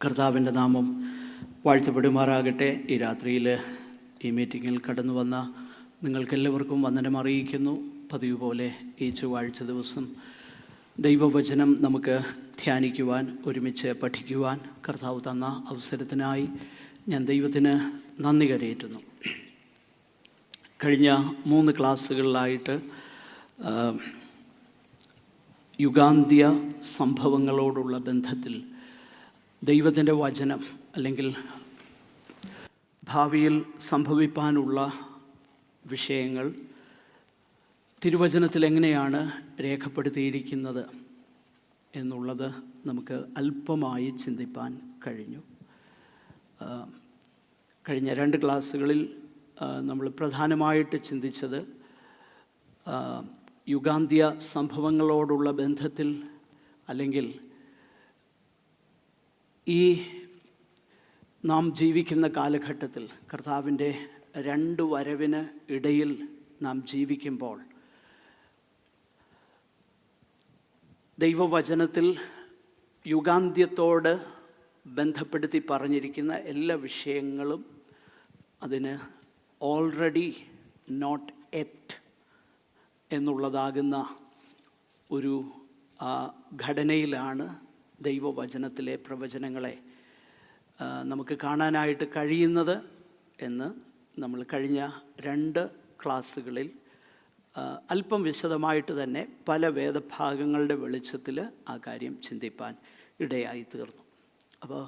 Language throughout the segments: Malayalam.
കർത്താവിൻ്റെ നാമം വാഴ്ത്തപ്പെടുമാറാകട്ടെ. ഈ രാത്രിയിൽ ഈ മീറ്റിങ്ങിൽ കടന്നു വന്ന നിങ്ങൾക്കെല്ലാവർക്കും വന്ദനം അറിയിക്കുന്നു. പതിവ് പോലെ ഈ ചൊവ്വാഴ്ച ദിവസം ദൈവവചനം നമുക്ക് ധ്യാനിക്കുവാൻ, ഒരുമിച്ച് പഠിക്കുവാൻ കർത്താവ് തന്ന അവസരത്തിനായി ഞാൻ ദൈവത്തിന് നന്ദി കരയേറ്റുന്നു. കഴിഞ്ഞ 3 ക്ലാസ്സുകളിലായിട്ട് യുഗാന്ത്യ സംഭവങ്ങളോടുള്ള ബന്ധത്തിൽ ദൈവത്തിൻ്റെ വചനം അല്ലെങ്കിൽ ഭാവിയിൽ സംഭവിപ്പാനുള്ള വിഷയങ്ങൾ തിരുവചനത്തിൽ എങ്ങനെയാണ് രേഖപ്പെടുത്തിയിരിക്കുന്നത് എന്നുള്ളത് നമുക്ക് അല്പമായി ചിന്തിപ്പാൻ കഴിഞ്ഞു. കഴിഞ്ഞ 2 ക്ലാസ്സുകളിൽ നമ്മൾ പ്രധാനമായിട്ട് ചിന്തിച്ചത് യുഗാന്ത്യ സംഭവങ്ങളോടുള്ള ബന്ധത്തിൽ അല്ലെങ്കിൽ ഈ നാം ജീവിക്കുന്ന കാലഘട്ടത്തിൽ കർത്താവിൻ്റെ 2 വരവിന് ഇടയിൽ നാം ജീവിക്കുമ്പോൾ ദൈവവചനത്തിൽ യുഗാന്ത്യത്തോട് ബന്ധപ്പെടുത്തി പറഞ്ഞിരിക്കുന്ന എല്ലാ വിഷയങ്ങളും അതിന് ഓൾറെഡി നോട്ട് എറ്റ് എന്നുള്ളതാകുന്ന ഒരു ഘടനയിലാണ് ദൈവവചനത്തിലെ പ്രവചനങ്ങളെ നമുക്ക് കാണാനായിട്ട് കഴിയുന്നത് എന്ന് നമ്മൾ കഴിഞ്ഞ 2 ക്ലാസ്സുകളിൽ അല്പം വിശദമായിട്ട് തന്നെ പല വേദഭാഗങ്ങളുടെ വെളിച്ചത്തിൽ ആ കാര്യം ചിന്തിപ്പാൻ ഇടയായി തീർന്നു. അപ്പോൾ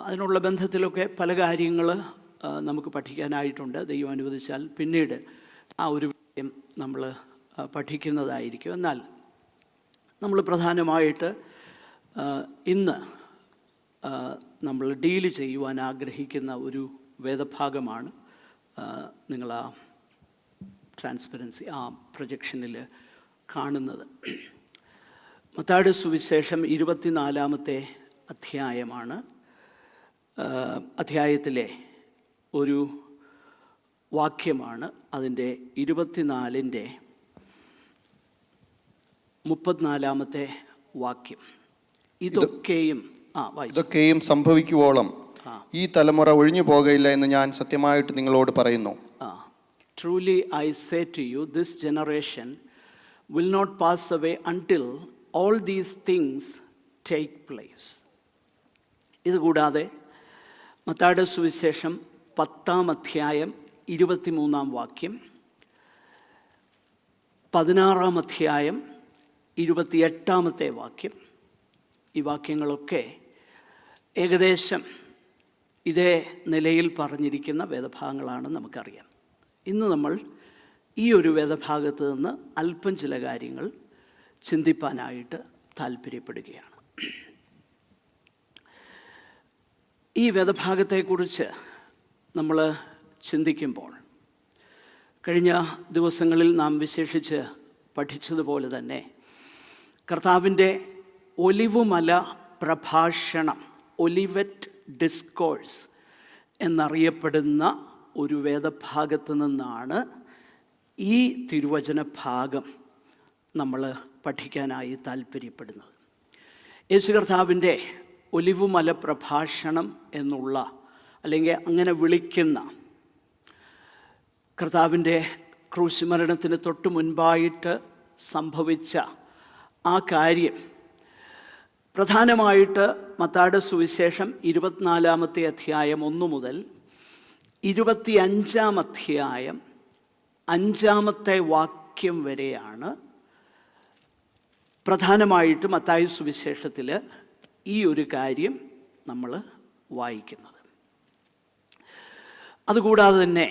അതിനുള്ള ബന്ധത്തിലൊക്കെ പല കാര്യങ്ങൾ നമുക്ക് പഠിക്കാനായിട്ടുണ്ട്. ദൈവം അനുവദിച്ചാൽ പിന്നീട് ആ ഒരു വിഷയം നമ്മൾ പഠിക്കുന്നതായിരിക്കും. എന്നാൽ നമ്മൾ പ്രധാനമായിട്ട് ഇന്ന് നമ്മൾ ഡീൽ ചെയ്യുവാൻ ആഗ്രഹിക്കുന്ന ഒരു വേദഭാഗമാണ് നിങ്ങൾ ആ ട്രാൻസ്പെറൻസി ആ പ്രൊജക്ഷനിൽ കാണുന്നത്. മത്തായിയുടെ സുവിശേഷം 24-ാമത്തെ അധ്യായമാണ്. അധ്യായത്തിലെ ഒരു വാക്യമാണ് അതിൻ്റെ 24-ൻ്റെ 34-ാമത്തെ വാക്യം. ഇതൊക്കെയും സംഭവിക്കുവോളം ഈ തലമുറ ഒഴിഞ്ഞു പോകയില്ല എന്ന് ഞാൻ സത്യമായിട്ട് നിങ്ങളോട് പറയുന്നു. Truly I say to you, this generation will not pass away until all these things take place. ഇതുകൂടാതെ മത്തായിയുടെ സുവിശേഷം 10-ാം അധ്യായം 23-ാം വാക്യം, 16-ാം അധ്യായം 28-ാമത്തെ വാക്യം, ഈ വാക്യങ്ങളൊക്കെ ഏകദേശം ഇതേ നിലയിൽ പറഞ്ഞിരിക്കുന്ന വേദഭാഗങ്ങളാണ് നമുക്കറിയാം. ഇന്ന് നമ്മൾ ഈ ഒരു വേദഭാഗത്ത് നിന്ന് അല്പം ചില കാര്യങ്ങൾ ചിന്തിപ്പാനായിട്ട് താല്പര്യപ്പെടുകയാണ്. ഈ വേദഭാഗത്തെക്കുറിച്ച് നമ്മൾ ചിന്തിക്കുമ്പോൾ കഴിഞ്ഞ ദിവസങ്ങളിൽ നാം വിശേഷിച്ച് പഠിച്ചതുപോലെ തന്നെ കർത്താവിൻ്റെ ഒലിവുമല പ്രഭാഷണം, ഒലിവറ്റ് ഡിസ്കോഴ്സ് എന്നറിയപ്പെടുന്ന ഒരു വേദഭാഗത്ത് നിന്നാണ് ഈ തിരുവചന ഭാഗം നമ്മൾ പഠിക്കാനായി താല്പര്യപ്പെടുന്നത്. യേശു കർത്താവിൻ്റെ ഒലിവുമല പ്രഭാഷണം എന്നുള്ള അല്ലെങ്കിൽ അങ്ങനെ വിളിക്കുന്ന കർത്താവിൻ്റെ ക്രൂശ് മരണത്തിന് തൊട്ട് മുൻപായിട്ട് സംഭവിച്ച ആ കാര്യം പ്രധാനമായിട്ട് മത്തായിയുടെ സുവിശേഷം 24-ാമത്തെ അധ്യായം 1 മുതൽ 25-ാം അധ്യായം 5-ാമത്തെ വാക്യം വരെയാണ് പ്രധാനമായിട്ട് മത്തായി സുവിശേഷത്തിൽ ഈ ഒരു കാര്യം നമ്മൾ വായിക്കുന്നത്. അതുകൂടാതെ തന്നെ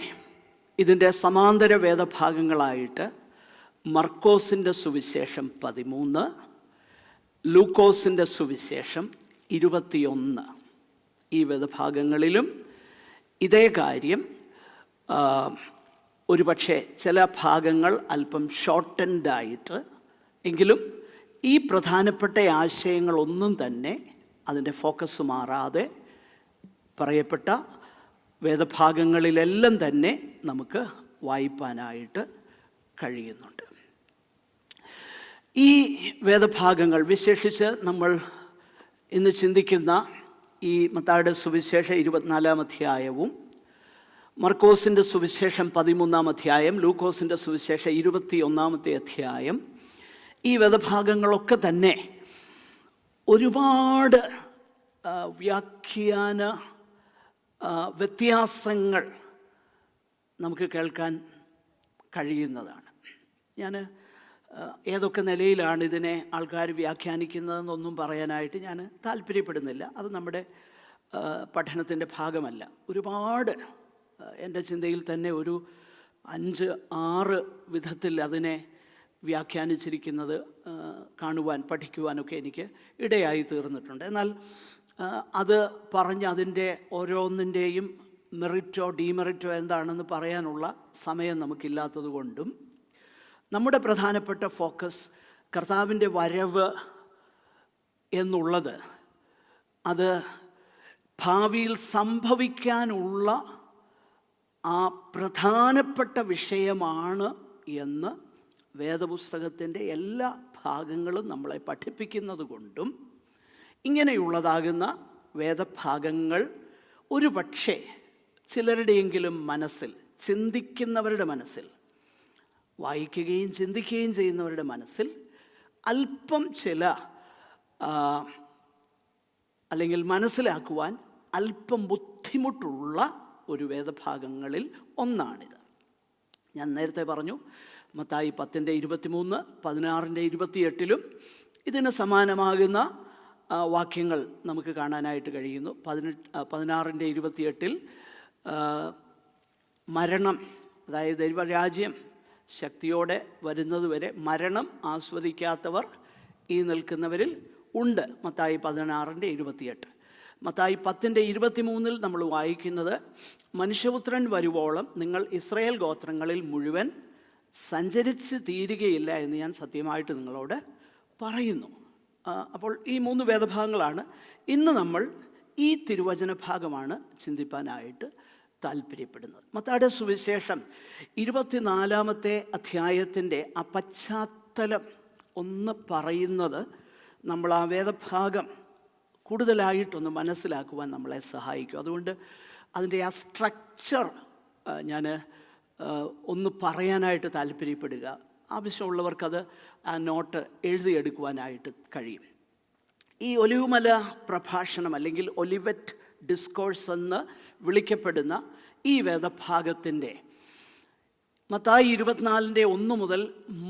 ഇതിൻ്റെ സമാന്തര വേദഭാഗങ്ങളായിട്ട് മർക്കോസിൻ്റെ സുവിശേഷം 13, ലൂക്കോസിൻ്റെ സുവിശേഷം 21, ഈ വേദഭാഗങ്ങളിലും ഇതേ കാര്യം ഒരുപക്ഷെ ചില ഭാഗങ്ങൾ അല്പം ഷോർട്ടൻഡായിട്ട് എങ്കിലും ഈ പ്രധാനപ്പെട്ട ആശയങ്ങളൊന്നും തന്നെ അതിൻ്റെ ഫോക്കസ് മാറാതെ പറയപ്പെട്ട വേദഭാഗങ്ങളിലെല്ലാം തന്നെ നമുക്ക് വായിപ്പാനായിട്ട് കഴിയുന്നുണ്ട്. ഈ വേദഭാഗങ്ങൾ വിശേഷിച്ച് നമ്മൾ ഇന്ന് ചിന്തിക്കുന്ന ഈ മത്തായിയുടെ സുവിശേഷം 24-ാം അധ്യായവും മർക്കോസിൻ്റെ സുവിശേഷം 13-ാം അധ്യായം, ലൂക്കോസിൻ്റെ സുവിശേഷം 21-ാമത്തെ അധ്യായം, ഈ വേദഭാഗങ്ങളൊക്കെ തന്നെ ഒരുപാട് വ്യാഖ്യാന വ്യത്യാസങ്ങൾ നമുക്ക് കേൾക്കാൻ കഴിയുന്നതാണ്. ഞാൻ ഏതൊക്കെ നിലയിലാണ് ഇതിനെ ആൾക്കാർ വ്യാഖ്യാനിക്കുന്നതെന്നൊന്നും പറയാനായിട്ട് ഞാൻ താല്പര്യപ്പെടുന്നില്ല. അത് നമ്മുടെ പഠനത്തിൻ്റെ ഭാഗമല്ല. ഒരുപാട് എൻ്റെ ചിന്തയിൽ തന്നെ ഒരു 5-6 വിധത്തിൽ അതിനെ വ്യാഖ്യാനിച്ചിരിക്കുന്നത് കാണുവാൻ പഠിക്കുവാനൊക്കെ എനിക്ക് ഇടയായി തീർന്നിട്ടുണ്ട്. എന്നാൽ അത് പറഞ്ഞ് അതിൻ്റെ ഓരോന്നിൻ്റെയും മെറിറ്റോ ഡീമെറിറ്റോ എന്താണെന്ന് പറയാനുള്ള സമയം നമുക്കില്ലാത്തത് കൊണ്ടും നമ്മുടെ പ്രധാനപ്പെട്ട ഫോക്കസ് കർത്താവിൻ്റെ വരവ് എന്നുള്ളത് അത് ഭാവിയിൽ സംഭവിക്കാനുള്ള ആ പ്രധാനപ്പെട്ട വിഷയമാണ് എന്ന് വേദപുസ്തകത്തിൻ്റെ എല്ലാ ഭാഗങ്ങളും നമ്മളെ പഠിപ്പിക്കുന്നത് കൊണ്ടും ഇങ്ങനെയുള്ളതാകുന്ന വേദഭാഗങ്ങൾ ഒരു പക്ഷേ ചിലരുടെയെങ്കിലും മനസ്സിൽ, ചിന്തിക്കുന്നവരുടെ മനസ്സിൽ, വായിക്കുകയും ചിന്തിക്കുകയും ചെയ്യുന്നവരുടെ മനസ്സിൽ അല്പം ചില അല്ലെങ്കിൽ മനസ്സിലാക്കുവാൻ അല്പം ബുദ്ധിമുട്ടുള്ള ഒരു വേദഭാഗങ്ങളിൽ ഒന്നാണിത്. ഞാൻ നേരത്തെ പറഞ്ഞു, മത്തായി 10:23, 16:28 ഇതിന് സമാനമാകുന്ന വാക്യങ്ങൾ നമുക്ക് കാണാനായിട്ട് കഴിയുന്നു. 16:28 മരണം, അതായത് ദൈവരാജ്യം ശക്തിയോടെ വരുന്നതുവരെ മരണം ആസ്വദിക്കാത്തവർ ഈ നിൽക്കുന്നവരിൽ ഉണ്ട്. മത്തായി 16:28. മത്തായി 10:23 നമ്മൾ വായിക്കുന്നത്, മനുഷ്യപുത്രൻ വരുവോളം നിങ്ങൾ ഇസ്രായേൽ ഗോത്രങ്ങളിൽ മുഴുവൻ സഞ്ചരിച്ച് തീരുകയില്ല എന്ന് ഞാൻ സത്യമായിട്ട് നിങ്ങളോട് പറയുന്നു. അപ്പോൾ ഈ 3 വേദഭാഗങ്ങളാണ് ഇന്ന് നമ്മൾ ഈ തിരുവചന ഭാഗമാണ് ചിന്തിപ്പാനായിട്ട് താല്പര്യപ്പെടുന്നത്. മത്തായിയുടെ സുവിശേഷം 24-ാമത്തെ അധ്യായത്തിൻ്റെ ആ പശ്ചാത്തലം ഒന്ന് പറയുന്നത് നമ്മൾ ആ വേദഭാഗം കൂടുതലായിട്ടൊന്ന് മനസ്സിലാക്കുവാൻ നമ്മളെ സഹായിക്കും. അതുകൊണ്ട് അതിൻ്റെ ആ സ്ട്രക്ചർ ഞാൻ ഒന്ന് പറയാനായിട്ട് താല്പര്യപ്പെടുക. ആവശ്യമുള്ളവർക്കത് ആ നോട്ട് എഴുതിയെടുക്കുവാനായിട്ട് കഴിയും. ഈ ഒലിവുമല പ്രഭാഷണം അല്ലെങ്കിൽ ഒലിവറ്റ് ഡിസ്കോഴ്സ് എന്ന് വിളിക്കപ്പെടുന്ന ഈ വേദഭാഗത്തിൻ്റെ മത്തായി 24:1 മുതൽ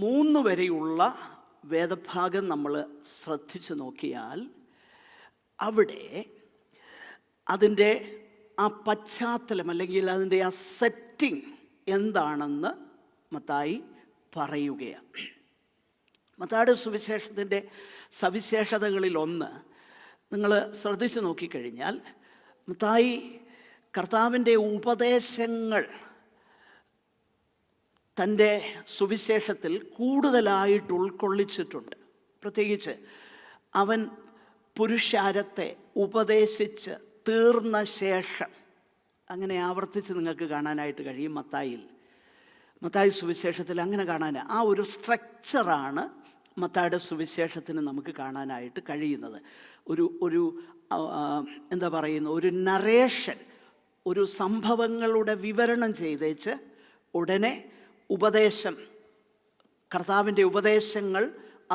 3 വരെയുള്ള വേദഭാഗം നമ്മൾ ശ്രദ്ധിച്ചു നോക്കിയാൽ അവിടെ അതിൻ്റെ ആ പശ്ചാത്തലം അല്ലെങ്കിൽ അതിൻ്റെ ആ സെറ്റിംഗ് എന്താണെന്ന് മത്തായി പറയുകയാണ്. മത്തായിയുടെ സുവിശേഷത്തിൻ്റെ സവിശേഷതകളിലൊന്ന് നിങ്ങൾ ശ്രദ്ധിച്ചു നോക്കിക്കഴിഞ്ഞാൽ, മത്തായി കർത്താവിൻ്റെ ഉപദേശങ്ങൾ തൻ്റെ സുവിശേഷത്തിൽ കൂടുതലായിട്ട് ഉൾക്കൊള്ളിച്ചിട്ടുണ്ട്. പ്രത്യേകിച്ച് അവൻ പുരുഷാരത്തെ ഉപദേശിച്ച് തീർന്ന ശേഷം, അങ്ങനെ ആവർത്തിച്ച് നിങ്ങൾക്ക് കാണാനായിട്ട് കഴിയും മത്തായി സുവിശേഷത്തിൽ അങ്ങനെ കാണാൻ ആ ഒരു സ്ട്രക്ചറാണ് മത്തായിയുടെ സുവിശേഷത്തിന് നമുക്ക് കാണാനായിട്ട് കഴിയുന്നത്. ഒരു എന്താ പറയുന്ന ഒരു നറേഷൻ, ഒരു സംഭവങ്ങളുടെ വിവരണം ചെയ്തേച്ച് ഉടനെ ഉപദേശം, കർത്താവിൻ്റെ ഉപദേശങ്ങൾ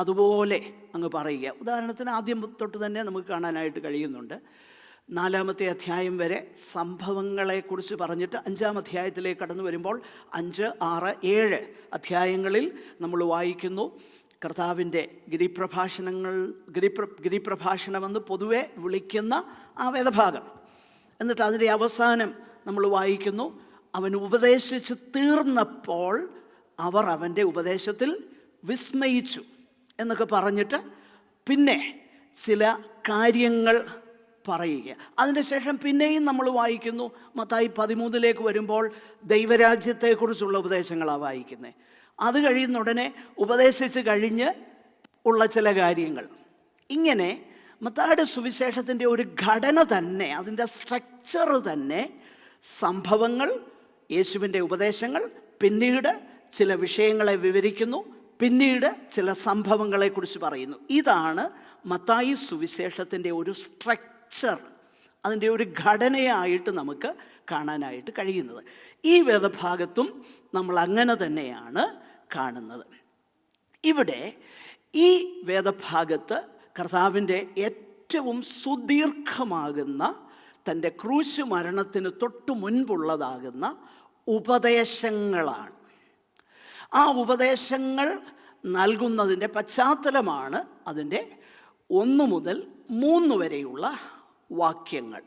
അതുപോലെ അങ്ങ് പറയുക. ഉദാഹരണത്തിന് ആദ്യം തൊട്ട് തന്നെ നമുക്ക് കാണാനായിട്ട് കഴിയുന്നുണ്ട്. 4-ാമത്തെ അധ്യായം വരെ സംഭവങ്ങളെക്കുറിച്ച് പറഞ്ഞിട്ട് 5-ാം അധ്യായത്തിലേക്ക് കടന്നു വരുമ്പോൾ 5, 6, 7 അധ്യായങ്ങളിൽ നമ്മൾ വായിക്കുന്നു കർത്താവിൻ്റെ ഗിരിപ്രഭാഷണമെന്ന് പൊതുവെ വിളിക്കുന്ന ആ വേദഭാഗം. എന്നിട്ട് അതിൻ്റെ അവസാനം നമ്മൾ വായിക്കുന്നു, അവൻ ഉപദേശിച്ച് തീർന്നപ്പോൾ അവർ അവൻ്റെ ഉപദേശത്തിൽ വിസ്മയിച്ചു എന്നൊക്കെ പറഞ്ഞിട്ട് പിന്നെ ചില കാര്യങ്ങൾ പറയുക. അതിൻ്റെ ശേഷം പിന്നെയും നമ്മൾ വായിക്കുന്നു, മത്തായി 13 വരുമ്പോൾ ദൈവരാജ്യത്തെക്കുറിച്ചുള്ള ഉപദേശങ്ങളാണ് വായിക്കുന്നത്. അത് കഴിയുന്ന ഉടനെ ഉപദേശിച്ച് കഴിഞ്ഞ് ഉള്ള ചില കാര്യങ്ങൾ. ഇങ്ങനെ മത്തായിയുടെ സുവിശേഷത്തിൻ്റെ ഒരു ഘടന തന്നെ, അതിൻ്റെ സ്ട്രക്ചർ തന്നെ സംഭവങ്ങൾ, യേശുവിൻ്റെ ഉപദേശങ്ങൾ, പിന്നീട് ചില വിഷയങ്ങളെ വിവരിക്കുന്നു, പിന്നീട് ചില സംഭവങ്ങളെക്കുറിച്ച് പറയുന്നു. ഇതാണ് മത്തായി സുവിശേഷത്തിൻ്റെ ഒരു സ്ട്രക്ചർ. അതിൻ്റെ ഒരു ഘടനയായിട്ട് നമുക്ക് കാണാനായിട്ട് കഴിയുന്നത്. ഈ വേദഭാഗത്തും നമ്മൾ അങ്ങനെ തന്നെയാണ് കാണുന്നത്. ഇവിടെ ഈ വേദഭാഗത്ത് കർത്താവിൻ്റെ ഏറ്റവും സുദീർഘമാകുന്ന തൻ്റെ ക്രൂശ് മരണത്തിന് തൊട്ടു മുൻപുള്ളതാകുന്ന ഉപദേശങ്ങളാണ്. ആ ഉപദേശങ്ങൾ നൽകുന്നതിൻ്റെ പശ്ചാത്തലമാണ് അതിൻ്റെ 1 മുതൽ 3 വരെയുള്ള വാക്യങ്ങൾ.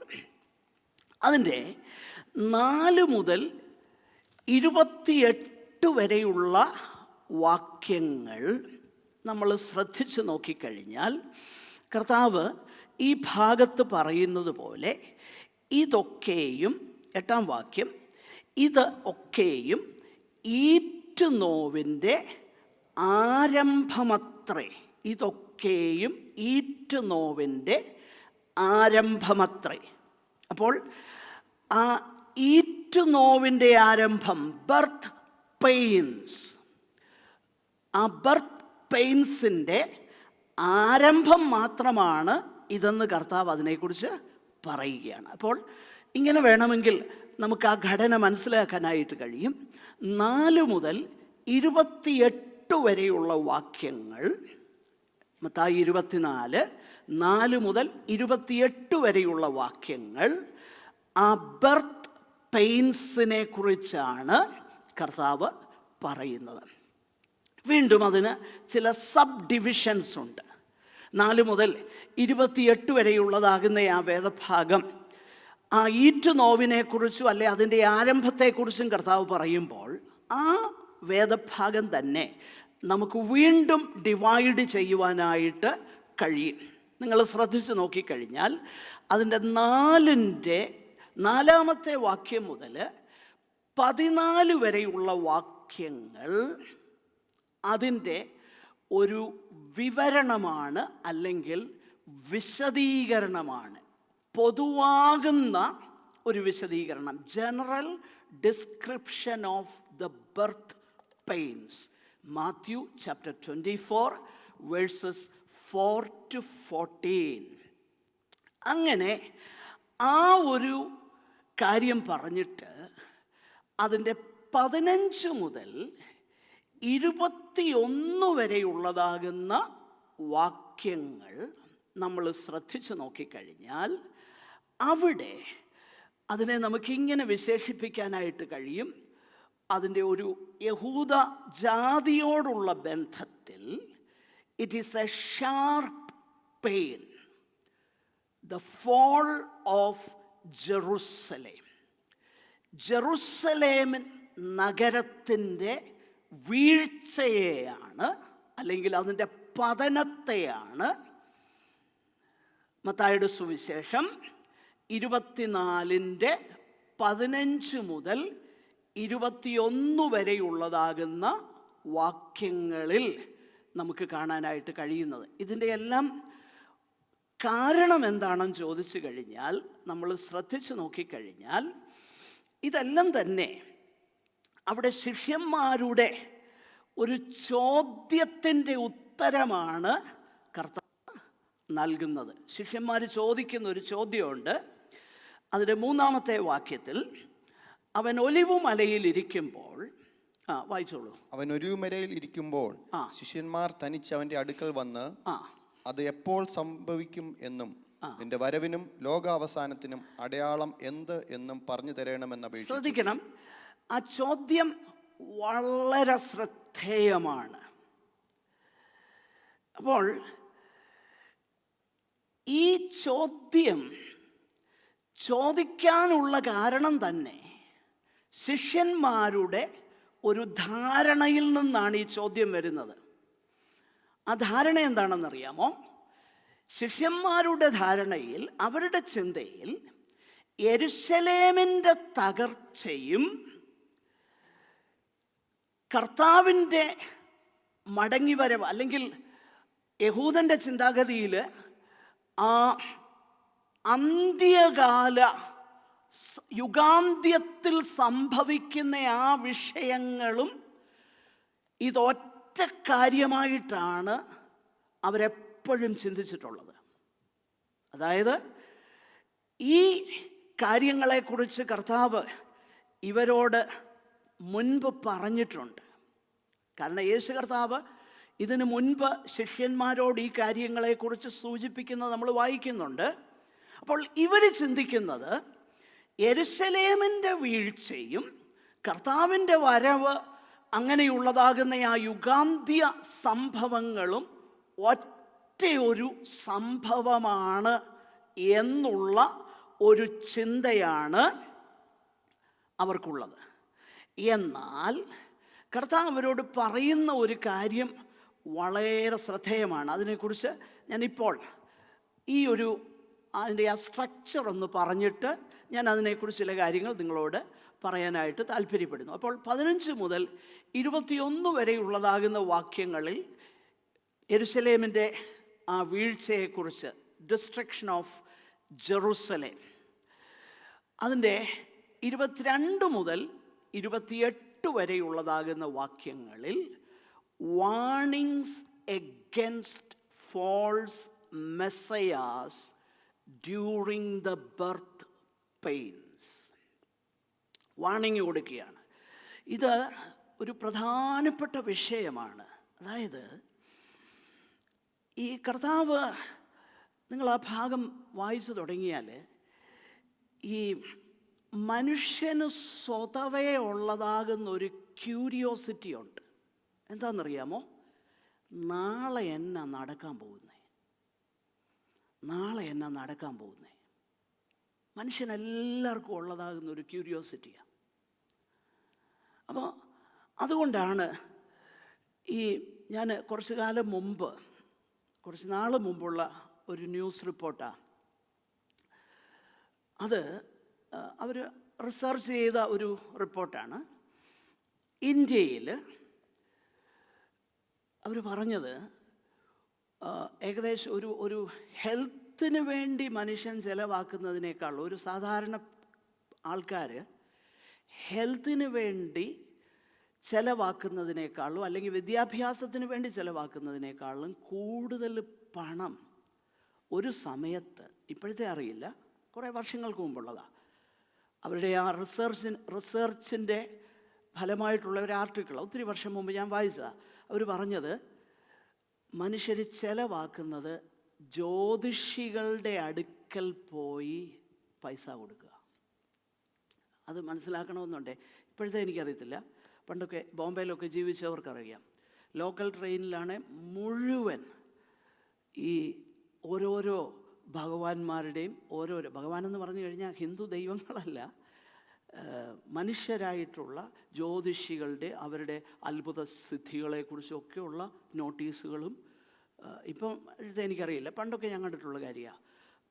അതിൻ്റെ 4 മുതൽ 28 വരെയുള്ള വാക്യങ്ങൾ നമ്മൾ ശ്രദ്ധിച്ചു നോക്കിക്കഴിഞ്ഞാൽ കർത്താവ് ഈ ഭാഗത്ത് പറയുന്നത് പോലെ ഇതൊക്കെയും 8-ാം വാക്യം, ഇത് ഒക്കെയും ഈറ്റുനോവിൻ്റെ ആരംഭമത്രേ. ഇതൊക്കെയും ഈറ്റുനോവിൻ്റെ ആരംഭമത്രേ. അപ്പോൾ ആ ഈറ്റുനോവിൻ്റെ ആരംഭം, ബർത്ത് പെയിൻസ്, ആ ബർത്ത് പെയിൻസിൻ്റെ ആരംഭം മാത്രമാണ് ഇതെന്ന് കർത്താവ് അതിനെക്കുറിച്ച് പറയുകയാണ്. അപ്പോൾ ഇങ്ങനെ വേണമെങ്കിൽ നമുക്ക് ആ ഘടന മനസ്സിലാക്കാനായിട്ട് കഴിയും. 4 മുതൽ 28 വരെയുള്ള വാക്യങ്ങൾ, മത്തായി 24, 4 മുതൽ 28 വരെയുള്ള വാക്യങ്ങൾ ആ ബർത്ത് പെയിൻസിനെ കുറിച്ചാണ് കർത്താവ് പറയുന്നത്. വീണ്ടും അതിന് ചില സബ് ഡിവിഷൻസ് ഉണ്ട്. 4 മുതൽ 28 വരെയുള്ളതാകുന്ന ആ വേദഭാഗം ആ ഈറ്റുനോവിനെക്കുറിച്ചും അല്ലെ അതിൻ്റെ ആരംഭത്തെക്കുറിച്ചും കർത്താവ് പറയുമ്പോൾ ആ വേദഭാഗം തന്നെ നമുക്ക് വീണ്ടും ഡിവൈഡ് ചെയ്യുവാനായിട്ട് കഴിയും. നിങ്ങൾ ശ്രദ്ധിച്ച് നോക്കിക്കഴിഞ്ഞാൽ അതിൻ്റെ 4-ാമത്തെ വാക്യം മുതൽ 14 വരെയുള്ള വാക്യങ്ങൾ അതിൻ്റെ ഒരു വിവരണമാണ്, അല്ലെങ്കിൽ വിശദീകരണമാണ്. പൊതുവാകുന്ന ഒരു വിശദീകരണം, general description of the birth pains. Matthew chapter 24 verses 4-14. അങ്ങനെ ആ ഒരു കാര്യം പറഞ്ഞിട്ട് അതിൻ്റെ 15 മുതൽ 21 വരെയുള്ളതാകുന്ന വാക്യങ്ങൾ നമ്മൾ ശ്രദ്ധിച്ച് നോക്കിക്കഴിഞ്ഞാൽ അവിടെ അതിനെ നമുക്കിങ്ങനെ വിശേഷിപ്പിക്കാനായിട്ട് കഴിയും. അതിൻ്റെ ഒരു യഹൂദ ജാതിയോടുള്ള ബന്ധത്തിൽ it is a sharp pain, the fall of Jerusalem. Jerusalem നഗരത്തിൻ്റെ വീഴ്ചയെയാണ്, അല്ലെങ്കിൽ അതിൻ്റെ പതനത്തെയാണ് മത്തായിയുടെ സുവിശേഷം 24-15 മുതൽ 21 വരെയുള്ളതാകുന്ന വാക്യങ്ങളിൽ നമുക്ക് കാണാനായിട്ട് കഴിയുന്നത്. ഇതിൻ്റെ എല്ലാം കാരണം എന്താണെന്ന് ചോദിച്ചു കഴിഞ്ഞാൽ, നമ്മൾ ശ്രദ്ധിച്ചു നോക്കിക്കഴിഞ്ഞാൽ ഇതെല്ലാം തന്നെ അവിടെ ശിഷ്യന്മാരുടെ ഒരു ചോദ്യത്തിൻ്റെ ഉത്തരമാണ് കർത്താവ് നൽകുന്നത്. ശിഷ്യന്മാർ ചോദിക്കുന്ന ഒരു ചോദ്യമുണ്ട്. അതിൻ്റെ 3-ാമത്തെ വാക്യത്തിൽ അവൻ ഒലിവുമലയിൽ ഇരിക്കുമ്പോൾ, വായിച്ചോളൂ. അവൻ ഒലിവുമലയിൽ ഇരിക്കുമ്പോൾ ശിഷ്യന്മാർ തനിച്ച് അവൻ്റെ അടുക്കൽ വന്ന് അത് എപ്പോൾ സംഭവിക്കും എന്നും നിന്റെ വരവിനും ലോകാവസാനത്തിനും അടയാളം എന്ത് എന്നും പറഞ്ഞു തരണമെന്ന് അപേക്ഷിച്ചു. ശ്രദ്ധിക്കണം, ആ ചോദ്യം വളരെ ശ്രദ്ധേയമാണ്. അപ്പോൾ ഈ ചോദ്യം ചോദിക്കാനുള്ള കാരണം തന്നെ ശിഷ്യന്മാരുടെ ഒരു ധാരണയിൽ നിന്നാണ് ഈ ചോദ്യം വരുന്നത്. ആ ധാരണ എന്താണെന്നറിയാമോ? ശിഷ്യന്മാരുടെ ധാരണയിൽ, അവരുടെ ചിന്തയിൽ യെരുശലേമിൻ്റെ തകർച്ചയും കർത്താവിൻ്റെ മടങ്ങിവരവ്, അല്ലെങ്കിൽ യഹൂദൻ്റെ ചിന്താഗതിയിൽ ആ അന്ത്യകാല യുഗാന്ത്യത്തിൽ സംഭവിക്കുന്ന ആ വിഷയങ്ങളും ഇതൊറ്റ കാര്യമായിട്ടാണ് അവരെപ്പോഴും ചിന്തിച്ചിട്ടുള്ളത്. അതായത് ഈ കാര്യങ്ങളെക്കുറിച്ച് കർത്താവ് ഇവരോട് മുൻപ് പറഞ്ഞിട്ടുണ്ട്. കാരണം യേശു കർത്താവ് ഇതിനു മുൻപ് ശിഷ്യന്മാരോട് ഈ കാര്യങ്ങളെക്കുറിച്ച് സൂചിപ്പിക്കുന്നത് നമ്മൾ വായിക്കുന്നുണ്ട്. അപ്പോൾ ഇവർ ചിന്തിക്കുന്നത് യെരുശലേമിൻ്റെ വീഴ്ചയും കർത്താവിൻ്റെ വരവ് അങ്ങനെയുള്ളതാകുന്ന ആ യുഗാന്ത്യ സംഭവങ്ങളും ഒറ്റയൊരു സംഭവമാണ് എന്നുള്ള ഒരു ചിന്തയാണ് അവർക്കുള്ളത്. എന്നാൽ കർത്താവ് അവരോട് പറയുന്ന ഒരു കാര്യം വളരെ ശ്രദ്ധേയമാണ്. അതിനെക്കുറിച്ച് ഞാനിപ്പോൾ അതിൻ്റെ ആ സ്ട്രക്ചർ ഒന്ന് പറഞ്ഞിട്ട് ഞാൻ അതിനെക്കുറിച്ച് ചില കാര്യങ്ങൾ നിങ്ങളോട് പറയാനായിട്ട് താല്പര്യപ്പെടുന്നു. അപ്പോൾ 15 മുതൽ 21 വരെയുള്ളതാകുന്ന വാക്യങ്ങളിൽ യെരുശലേമിൻ്റെ ആ വീഴ്ചയെക്കുറിച്ച്, ഡിസ്ട്രക്ഷൻ ഓഫ് ജെറുസലേം, അതിൻ്റെ 22 മുതൽ 28 വരെയുള്ളതാകുന്ന വാക്യങ്ങളിൽ warnings against false messiahs during the birth pains, warning കൊടുക്കുകയാണ്. ഇത് ഒരു പ്രധാനപ്പെട്ട വിഷയമാണ്. അതായത് ഈ കർത്താവ്, നിങ്ങൾ ആ ഭാഗം വായിച്ചു തുടങ്ങിയാൽ, ഈ മനുഷ്യന് സ്വതവേ ഉള്ളതാകുന്ന ഒരു ക്യൂരിയോസിറ്റി ഉണ്ട്. എന്താണെന്നറിയാമോ? നാളെ എന്നാ നടക്കാൻ പോകുന്നേ, നാളെ എന്നാ നടക്കാൻ പോകുന്നേ. മനുഷ്യനെല്ലാവർക്കും ഉള്ളതാകുന്ന ഒരു ക്യൂരിയോസിറ്റിയാണ്. അപ്പോൾ അതുകൊണ്ടാണ് ഞാൻ കുറച്ച് നാൾ മുമ്പുള്ള ഒരു ന്യൂസ് റിപ്പോർട്ടാണ്. അത് അവർ റിസർച്ച് ചെയ്ത ഒരു റിപ്പോർട്ടാണ്. ഇന്ത്യയിൽ അവർ പറഞ്ഞത് ഏകദേശം ഒരു ഹെൽത്തിന് വേണ്ടി മനുഷ്യൻ ചിലവാക്കുന്നതിനേക്കാൾ, ഒരു സാധാരണ ആൾക്കാർ ഹെൽത്തിന് വേണ്ടി ചിലവാക്കുന്നതിനേക്കാളും അല്ലെങ്കിൽ വിദ്യാഭ്യാസത്തിന് വേണ്ടി ചിലവാക്കുന്നതിനേക്കാളും കൂടുതൽ പണം ഒരു സമയത്ത്, ഇപ്പോഴത്തെ അറിയില്ല, കുറേ വർഷങ്ങൾക്ക് മുമ്പുള്ളതാണ്, അവരുടെ ആ റിസർച്ചിൻ്റെ ഫലമായിട്ടുള്ള ഒരു ആർട്ടിക്കിൾ ഒത്തിരി വർഷം മുമ്പ് ഞാൻ വായിച്ചതാണ്. അവർ പറഞ്ഞത് മനുഷ്യർ ചിലവാക്കുന്നത് ജ്യോതിഷികളുടെ അടുക്കൽ പോയി പൈസ കൊടുക്കുക. അത് മനസ്സിലാക്കണമെന്നുണ്ടേ. ഇപ്പോഴത്തെ എനിക്കറിയത്തില്ല, പണ്ടൊക്കെ ബോംബെയിലൊക്കെ ജീവിച്ചവർക്കറിയാം. ലോക്കൽ ട്രെയിനിലാണ് മുഴുവൻ ഈ ഓരോരോ ഭഗവാന്മാരുടെയും ഭഗവാനെന്ന് പറഞ്ഞു കഴിഞ്ഞാൽ ഹിന്ദു ദൈവങ്ങളല്ല, മനുഷ്യരായിട്ടുള്ള ജ്യോതിഷികളുടെ അവരുടെ അത്ഭുത സിദ്ധികളെക്കുറിച്ചൊക്കെയുള്ള നോട്ടീസുകളും, ഇപ്പം എനിക്കറിയില്ല, പണ്ടൊക്കെ ഞാൻ കണ്ടിട്ടുള്ള കാര്യമാണ്.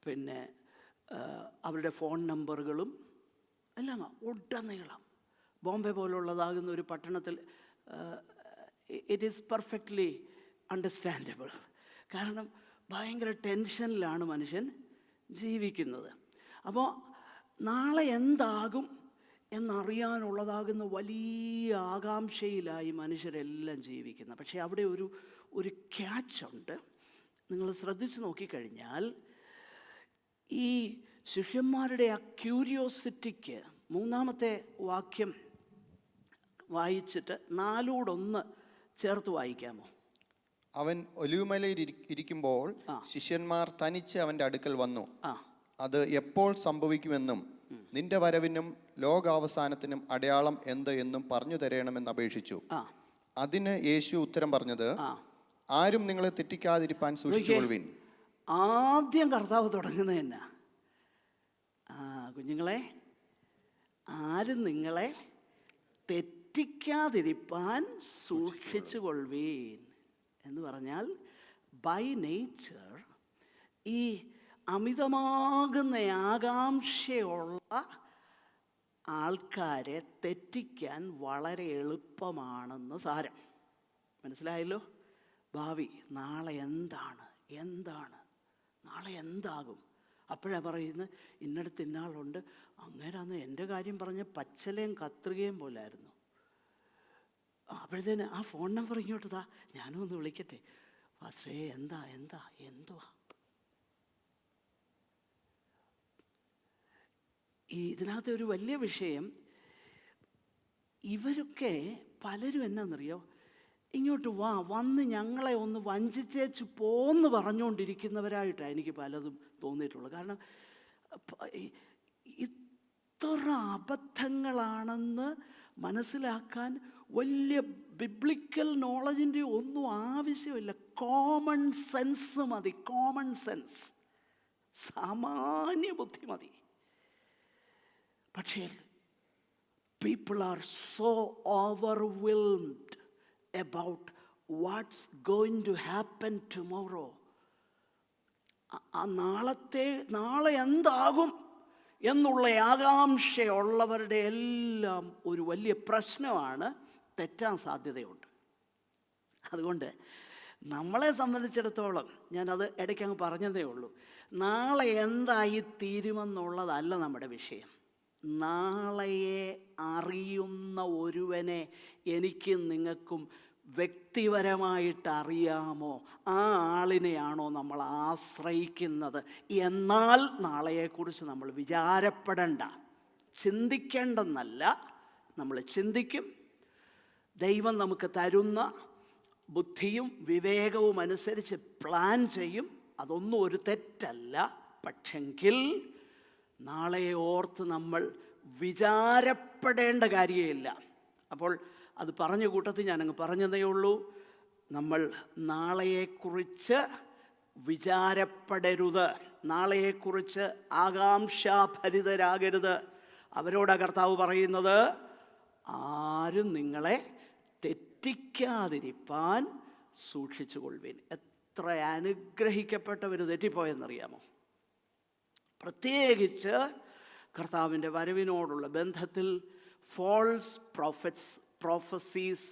പിന്നെ അവരുടെ ഫോൺ നമ്പറുകളും എല്ലാം ഉടനീളം ബോംബെ പോലുള്ളതാകുന്ന ഒരു പട്ടണത്തിൽ ഇറ്റ് ഈസ് പെർഫെക്റ്റ്ലി അണ്ടർസ്റ്റാൻഡബിൾ. കാരണം ഭയങ്കര ടെൻഷനിലാണ് മനുഷ്യൻ ജീവിക്കുന്നത്. അപ്പോൾ നാളെ എന്താകും എന്നറിയാനുള്ളതാകുന്ന വലിയ ആകാംക്ഷയിലായി മനുഷ്യരെല്ലാം ജീവിക്കുന്നത്. പക്ഷേ അവിടെ ഒരു ക്യാച്ചുണ്ട്. നിങ്ങൾ ശ്രദ്ധിച്ച് നോക്കിക്കഴിഞ്ഞാൽ ഈ ശിഷ്യന്മാരുടെ ആ ക്യൂരിയോസിറ്റിക്ക് 3-ാമത്തെ വാക്യം വായിച്ചിട്ട് 4-1 ചേർത്ത് വായിക്കാമോ? അവൻ ഒലിവുമലയിൽ ഇരിക്കുമ്പോൾ ശിഷ്യന്മാർ തനിച്ച് അവൻ്റെ അടുക്കൽ വന്നു. അത് എപ്പോൾ സംഭവിക്കുമെന്നും നിന്റെ വരവിനും ലോകാവസാനത്തിനും അടയാളം എന്ത് എന്നും പറഞ്ഞു തരണമെന്ന് അപേക്ഷിച്ചു. അതിന് യേശു ഉത്തരം പറഞ്ഞത്, ആരും നിങ്ങളെ തെറ്റിക്കാതിരിപ്പാൻ സൂക്ഷിച്ചുകൊള്ളുവിൻ. ആദ്യം കർത്താവ് തുടങ്ങുന്നത് എന്നാ? കുഞ്ഞുങ്ങളെ, ആരും നിങ്ങളെ തെറ്റിക്കാതിരിപ്പാൻ സൂക്ഷിച്ചു കൊള്ളുവീൻ എന്ന് പറഞ്ഞാൽ, ബൈ നേച്ചർ ഈ അമിതമാകുന്ന ആകാംക്ഷയുള്ള ആൾക്കാരെ തെറ്റിക്കാൻ വളരെ എളുപ്പമാണെന്ന് സാരം. മനസ്സിലായല്ലോ? ഭാവി, നാളെ എന്താണ് നാളെ എന്താകും? അപ്പോഴാണ് പറയുന്നത്, ഇന്നടത്ത് ഇന്നാളുണ്ട്, അങ്ങനെയാന്ന് എൻ്റെ കാര്യം പറഞ്ഞ പച്ചലയും കത്രികയും പോലായിരുന്നു. അപ്പോഴത്തേന് ആ ഫോൺ നമ്പർ ഇങ്ങോട്ട് താ, ഞാനും ഒന്ന് വിളിക്കട്ടെ. പാസ്റ്റേ, എന്തുവാ? ഇതിനകത്തെ ഒരു വലിയ വിഷയം, ഇവരൊക്കെ പലരും എന്നാന്നറിയോ, ഇങ്ങോട്ട് വന്ന് ഞങ്ങളെ ഒന്ന് വഞ്ചിച്ചേച്ച് പോന്ന് പറഞ്ഞുകൊണ്ടിരിക്കുന്നവരായിട്ടാണ് എനിക്ക് പലതും തോന്നിയിട്ടുള്ളത്. കാരണം ഇത്ര അബദ്ധങ്ങളാണെന്ന് മനസ്സിലാക്കാൻ വലിയ ബിബ്ലിക്കൽ നോളജിൻ്റെ ഒന്നും ആവശ്യമില്ല. കോമൺ സെൻസ് മതി, കോമൺ സെൻസ്, സാമാന്യ ബുദ്ധി മതി. പക്ഷേ people are so overwhelmed about what's going to happen tomorrow. നാളെ എന്താകും എന്നുള്ള ആകാംക്ഷയുള്ളവരുടെ എല്ലാം ഒരു വലിയ പ്രശ്നമാണ്, തെറ്റാൻ സാധ്യതയുണ്ട്. അതുകൊണ്ട് നമ്മളെ സംബന്ധിച്ചിടത്തോളം, ഞാനത് ഇടയ്ക്ക് അങ്ങ് പറഞ്ഞതേ ഉള്ളൂ, നാളെ എന്തായി തീരുമെന്നുള്ളതല്ല നമ്മുടെ വിഷയം. നാളെയെ അറിയുന്ന ഒരുവനെ എനിക്കും നിങ്ങൾക്കും വ്യക്തിപരമായിട്ട് അറിയാമോ? ആ ആളിനെയാണോ നമ്മൾ ആശ്രയിക്കുന്നത്? എന്നാൽ നാളെയെക്കുറിച്ച് നമ്മൾ വിചാരപ്പെടേണ്ട, ചിന്തിക്കേണ്ടെന്നല്ല, നമ്മൾ ചിന്തിക്കും. ദൈവം നമുക്ക് തരുന്ന ബുദ്ധിയും വിവേകവും അനുസരിച്ച് പ്ലാൻ ചെയ്യും. അതൊന്നും ഒരു തെറ്റല്ല. പക്ഷെങ്കിൽ നാളെ ഓർത്ത് നമ്മൾ വിചാരപ്പെടേണ്ട കാര്യമില്ല. അപ്പോൾ അത് പറഞ്ഞ കൂട്ടത്തിൽ ഞാനങ്ങ് പറഞ്ഞതേ ഉള്ളൂ, നമ്മൾ നാളെയെക്കുറിച്ച് വിചാരപ്പെടരുത്, നാളെയെക്കുറിച്ച് ആകാംക്ഷാഭരിതരാകരുത്. അവരോടാ കർത്താവ് പറയുന്നത്, ആരും നിങ്ങളെ തെറ്റിക്കാതിരിപ്പാൻ സൂക്ഷിച്ചു കൊള്ളുവിൻ. എത്ര അനുഗ്രഹിക്കപ്പെട്ടവർ തെറ്റിപ്പോയെന്നറിയാമോ? പ്രത്യേകിച്ച് കർത്താവിൻ്റെ വരവിനോടുള്ള ബന്ധത്തിൽ ഫോൾസ് പ്രോഫസീസ്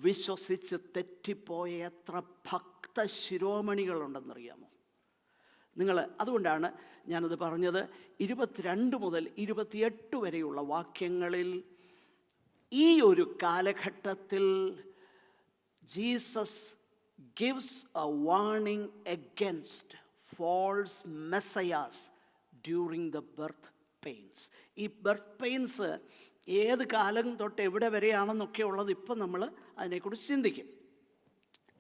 വിശ്വസിച്ച് തെറ്റിപ്പോയ എത്ര ഭക്ത ശിരോമണികളുണ്ടെന്നറിയാമോ അതുകൊണ്ടാണ് ഞാനത് പറഞ്ഞത്. 22 മുതൽ 28 വരെയുള്ള വാക്യങ്ങളിൽ ഈ ഒരു കാലഘട്ടത്തിൽ Jesus gives a warning against false messiahs during the birth pains. ഈ ബർത്ത് പെയിൻസ് ഏത് കാലം തൊട്ട് എവിടെ വരെയാണെന്നൊക്കെ ഉള്ളത് ഇപ്പം നമ്മൾ അതിനെക്കുറിച്ച് ചിന്തിക്കും.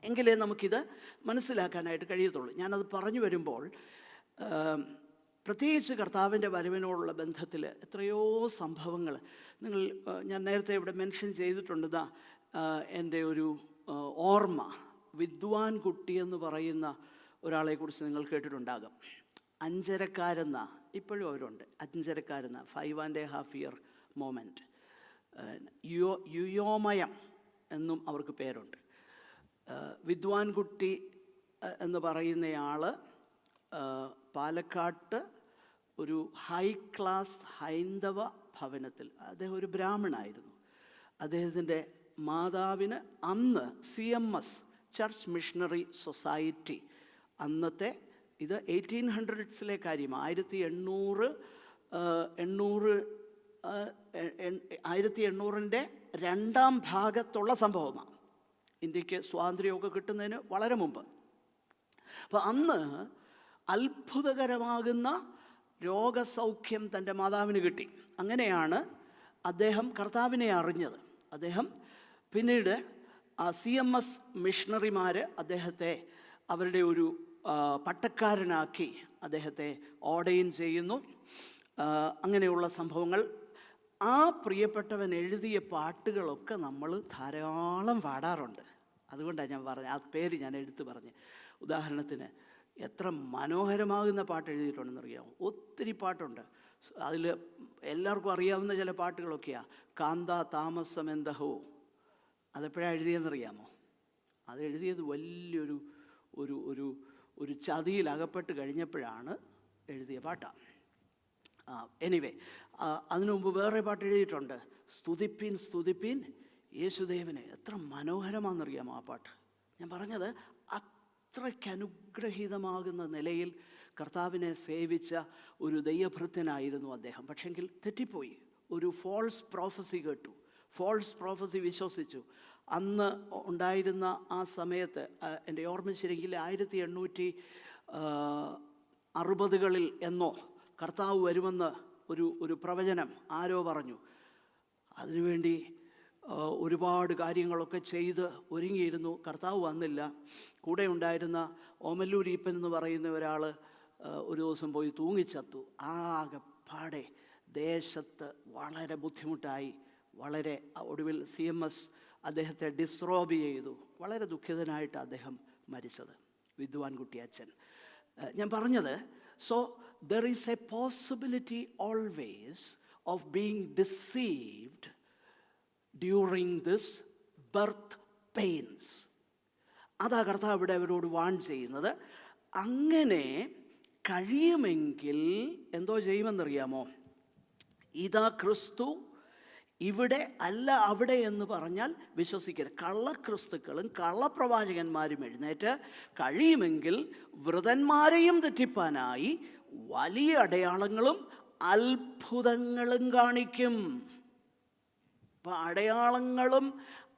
എങ്കിലേ നമുക്കിത് മനസ്സിലാക്കാനായിട്ട് കഴിയത്തുള്ളൂ. ഞാനത് പറഞ്ഞു വരുമ്പോൾ പ്രത്യേകിച്ച് കർത്താവിൻ്റെ വരവിനോടുള്ള ബന്ധത്തിൽ എത്രയോ സംഭവങ്ങൾ ഞാൻ നേരത്തെ ഇവിടെ മെൻഷൻ ചെയ്തിട്ടുണ്ട്. എൻ്റെ ഒരു ഓർമ്മ, വിദ്വാൻ കുട്ടി എന്ന് പറയുന്ന ഒരാളെക്കുറിച്ച് നിങ്ങൾ കേട്ടിട്ടുണ്ടാകും. അഞ്ചരക്കാരെന്ന, ഇപ്പോഴും അവരുണ്ട്, അഞ്ചരക്കാരെന്ന 5.5 year മൊമെൻറ്റ്, യുയോമയം എന്നും അവർക്ക് പേരുണ്ട്. വിദ്വാൻ കുട്ടി എന്ന് പറയുന്നയാൾ പാലക്കാട്ട് ഒരു ഹൈ ക്ലാസ് ഹൈന്ദവ ഭവനത്തിൽ, അദ്ദേഹം ഒരു ബ്രാഹ്മണായിരുന്നു. അദ്ദേഹത്തിൻ്റെ മാതാവിന് അന്ന് CMS ചർച്ച് മിഷണറി സൊസൈറ്റി, അന്നത്തെ ഇത് 1800s കാര്യമാണ്, 1800 രണ്ടാം ഭാഗത്തുള്ള സംഭവമാണ്. ഇന്ത്യക്ക് സ്വാതന്ത്ര്യമൊക്കെ കിട്ടുന്നതിന് വളരെ മുമ്പ്. അപ്പോൾ അന്ന് അത്ഭുതകരമാകുന്ന രോഗസൗഖ്യം തൻ്റെ മാതാവിന് കിട്ടി. അങ്ങനെയാണ് അദ്ദേഹം കർത്താവിനെ അറിഞ്ഞത്. അദ്ദേഹം പിന്നീട് CMS മിഷണറിമാർ അദ്ദേഹത്തെ അവരുടെ ഒരു പട്ടക്കാരനാക്കി അദ്ദേഹത്തെ ഓർഡൈൻ ചെയ്യുന്നു. അങ്ങനെയുള്ള സംഭവങ്ങൾ. ആ പ്രിയപ്പെട്ടവൻ എഴുതിയ പാട്ടുകളൊക്കെ നമ്മൾ ധാരാളം പാടാറുണ്ട്. അതുകൊണ്ടാണ് ഞാൻ പറഞ്ഞത്, ആ പേര് ഞാൻ എടുത്തു പറഞ്ഞ്. ഉദാഹരണത്തിന് എത്ര മനോഹരമാകുന്ന പാട്ട് എഴുതിയിട്ടുണ്ടെന്നറിയാമോ? ഒത്തിരി പാട്ടുണ്ട്. അതിൽ എല്ലാവർക്കും അറിയാവുന്ന ചില പാട്ടുകളൊക്കെയാണ്. കാന്ത താമസം എന്തഹോ, അതെപ്പോഴാണ് എഴുതിയെന്നറിയാമോ? അത് എഴുതിയത് വലിയൊരു ഒരു ഒരു ഒരു ചതിയിൽ അകപ്പെട്ട് കഴിഞ്ഞപ്പോഴാണ് എഴുതിയ പാട്ടാണ്. എനിവേ, അതിനു മുമ്പ് വേറെ പാട്ട് എഴുതിയിട്ടുണ്ട്, സ്തുതിപ്പീൻ സ്തുതിപ്പീൻ യേശുദേവനെ. എത്ര മനോഹരമാണെന്നറിയാമോ ആ പാട്ട്? ഞാൻ പറഞ്ഞത് അത്രയ്ക്ക് അനുഗ്രഹീതമാകുന്ന നിലയിൽ കർത്താവിനെ സേവിച്ച ഒരു ദൈവഭൃത്യനായിരുന്നു അദ്ദേഹം. പക്ഷെങ്കിൽ തെറ്റിപ്പോയി, ഒരു ഫോൾസ് പ്രോഫസി കേട്ടു, ഫോൾസ് പ്രോഫസി വിശ്വസിച്ചു. അന്ന് ഉണ്ടായിരുന്ന ആ സമയത്ത്, എൻ്റെ ഓർമ്മ ശരിയെങ്കിൽ 1860കളിൽ എന്നോ കർത്താവ് വരുമെന്ന് ഒരു പ്രവചനം ആരോ പറഞ്ഞു. അതിനുവേണ്ടി ഒരുപാട് കാര്യങ്ങളൊക്കെ ചെയ്ത് ഒരുങ്ങിയിരുന്നു. കർത്താവ് വന്നില്ല. കൂടെ ഉണ്ടായിരുന്ന ഓമല്ലൂർ ഈപ്പൻ എന്ന് പറയുന്ന ഒരാൾ ഒരു ദിവസം പോയി തൂങ്ങിച്ചത്തു. ആകെപ്പാടെ ദേശത്ത് വളരെ ബുദ്ധിമുട്ടായി. വളരെ ഒടുവിൽ CMS അദ്ദേഹത്തെ ഡിസ്റോബ് ചെയ്തു. വളരെ ദുഃഖിതനായിട്ട് അദ്ദേഹം മരിച്ചത്, വിദ്വാൻ കുട്ടിയച്ഛൻ. ഞാൻ പറഞ്ഞത്, so there is a possibility always of being deceived during this birth pains. അതാ കർത്താവ് ഇവിടെ അവരോട് വാൺ ചെയ്യുന്നത്. അങ്ങനെ കഴിയുമെങ്കിൽ എന്തോ ചെയ്യുമെന്നറിയാമോ? ഇതാ ക്രിസ്തു ഇവിടെ അല്ല അവിടെ എന്ന് പറഞ്ഞാൽ വിശ്വസിക്കരുത്. കള്ളക്രിസ്തുക്കളും കള്ളപ്രവാചകന്മാരും എഴുന്നേറ്റ് കഴിയുമെങ്കിൽ വൃതന്മാരെയും തെറ്റിപ്പാനായി വലിയ അടയാളങ്ങളും അത്ഭുതങ്ങളും കാണിക്കും. അപ്പം അടയാളങ്ങളും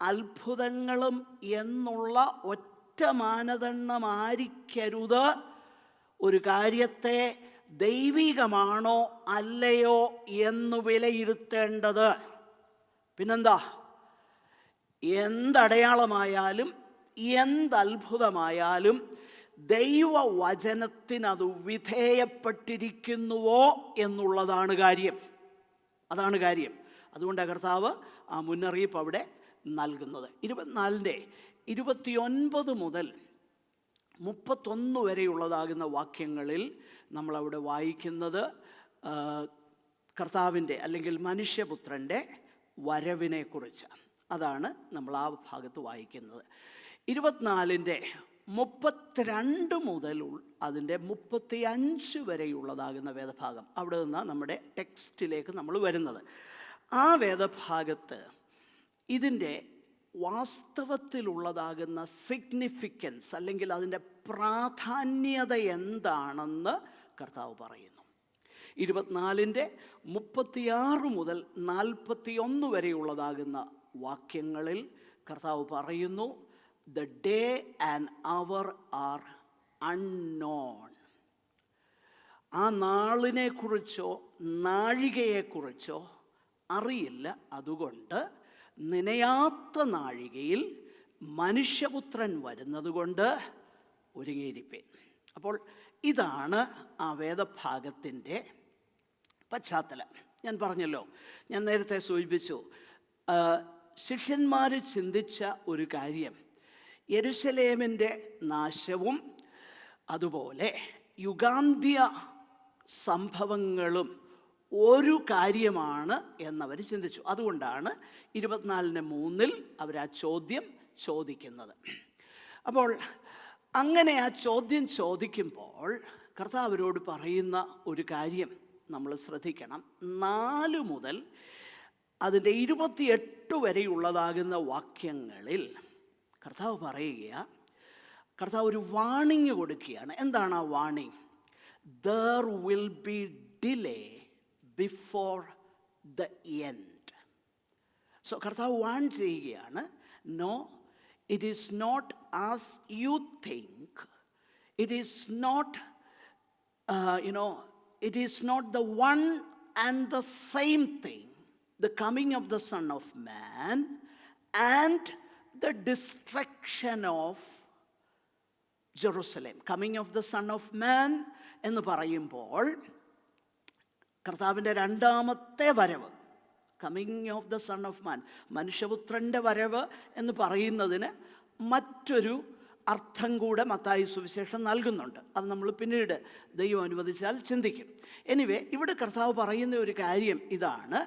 അത്ഭുതങ്ങളും എന്നുള്ള ഒറ്റ മാനദണ്ഡമായിരിക്കരുത് ഒരു കാര്യത്തെ ദൈവികമാണോ അല്ലയോ എന്ന് വിലയിരുത്തേണ്ടത്. പിന്നെന്താ? എന്തടയാളമായാലും എന്തത്ഭുതമായാലും ദൈവവചനത്തിനത് വിധേയപ്പെട്ടിരിക്കുന്നുവോ എന്നുള്ളതാണ് കാര്യം. അതാണ് കാര്യം. അതുകൊണ്ട് കർത്താവ് ആ മുന്നറിയിപ്പ് അവിടെ നൽകുന്നത്. 24-29 മുതൽ 31 വരെയുള്ളതാകുന്ന വാക്യങ്ങളിൽ നമ്മളവിടെ വായിക്കുന്നത് കർത്താവിൻ്റെ അല്ലെങ്കിൽ മനുഷ്യപുത്രൻ്റെ വരവിനെക്കുറിച്ച്. അതാണ് നമ്മൾ ആ ഭാഗത്ത് വായിക്കുന്നത്. 24-32 മുതൽ അതിൻ്റെ 35 വരെയുള്ളതാകുന്ന വേദഭാഗം, അവിടെ നിന്നാണ് നമ്മുടെ ടെക്സ്റ്റിലേക്ക് നമ്മൾ വരുന്നത്. ആ വേദഭാഗത്ത് ഇതിൻ്റെ വാസ്തവത്തിലുള്ളതാകുന്ന സിഗ്നിഫിക്കൻസ് അല്ലെങ്കിൽ അതിൻ്റെ പ്രാധാന്യത എന്താണെന്ന് കർത്താവ് പറയുന്നു. 24-36 മുതൽ 41 വരെയുള്ളതാകുന്ന വാക്യങ്ങളിൽ കർത്താവ് പറയുന്നു, the day and hour are unknown. ആ നാളിനെക്കുറിച്ചോ നാഴികയെക്കുറിച്ചോ അറിയില്ല. അതുകൊണ്ട് നനയാത്ത നാഴികയിൽ മനുഷ്യപുത്രൻ വരുന്നത് കൊണ്ട് ഒരുങ്ങിയിരിപ്പേൻ. അപ്പോൾ ഇതാണ് ആ വേദഭാഗത്തിൻ്റെ പശ്ചാത്തലം. ഞാൻ പറഞ്ഞല്ലോ, ഞാൻ നേരത്തെ സൂചിപ്പിച്ചു, ശിഷ്യന്മാർ ചിന്തിച്ച ഒരു കാര്യം യെരുശലേമിൻ്റെ നാശവും അതുപോലെ യുഗാന്ത്യ സംഭവങ്ങളും ഒരു കാര്യമാണ് എന്നവർ ചിന്തിച്ചു. അതുകൊണ്ടാണ് 24:3 അവർ ആ ചോദ്യം ചോദിക്കുന്നത്. അപ്പോൾ അങ്ങനെ ആ ചോദ്യം ചോദിക്കുമ്പോൾ കർത്താവ് അവരോട് പറയുന്ന ഒരു കാര്യം നമ്മൾ ശ്രദ്ധിക്കണം. 4 മുതൽ അതിൻ്റെ 28 വരെയുള്ളതാകുന്ന വാക്യങ്ങളിൽ കർത്താവ് പറയുക, കർത്താവ് ഒരു വാണിംഗ് കൊടുക്കുകയാണ്. എന്താണ് ആ warning? There will be delay before the end. So കർത്താവ് വാൺ ചെയ്യുകയാണ്, no, it is not as you think. It is not, it is not the one and the same thing, the coming of the Son of Man and the destruction of Jerusalem. Coming of the Son of Man എന്ന് പറയുമ്പോൾ കർത്താവിൻ്റെ രണ്ടാമത്തെ വരവ്, coming of the son of man, മനുഷ്യപുത്രൻ്റെ വരവ് എന്ന് പറയുന്നതിന് മറ്റൊരു അർത്ഥം കൂടെ മത്തായി സുവിശേഷം നൽകുന്നുണ്ട്. അത് നമ്മൾ പിന്നീട് ദൈവം അനുവദിച്ചാൽ ചിന്തിക്കും. എനിവേ, ഇവിടെ കർത്താവ് പറയുന്ന ഒരു കാര്യം ഇതാണ്.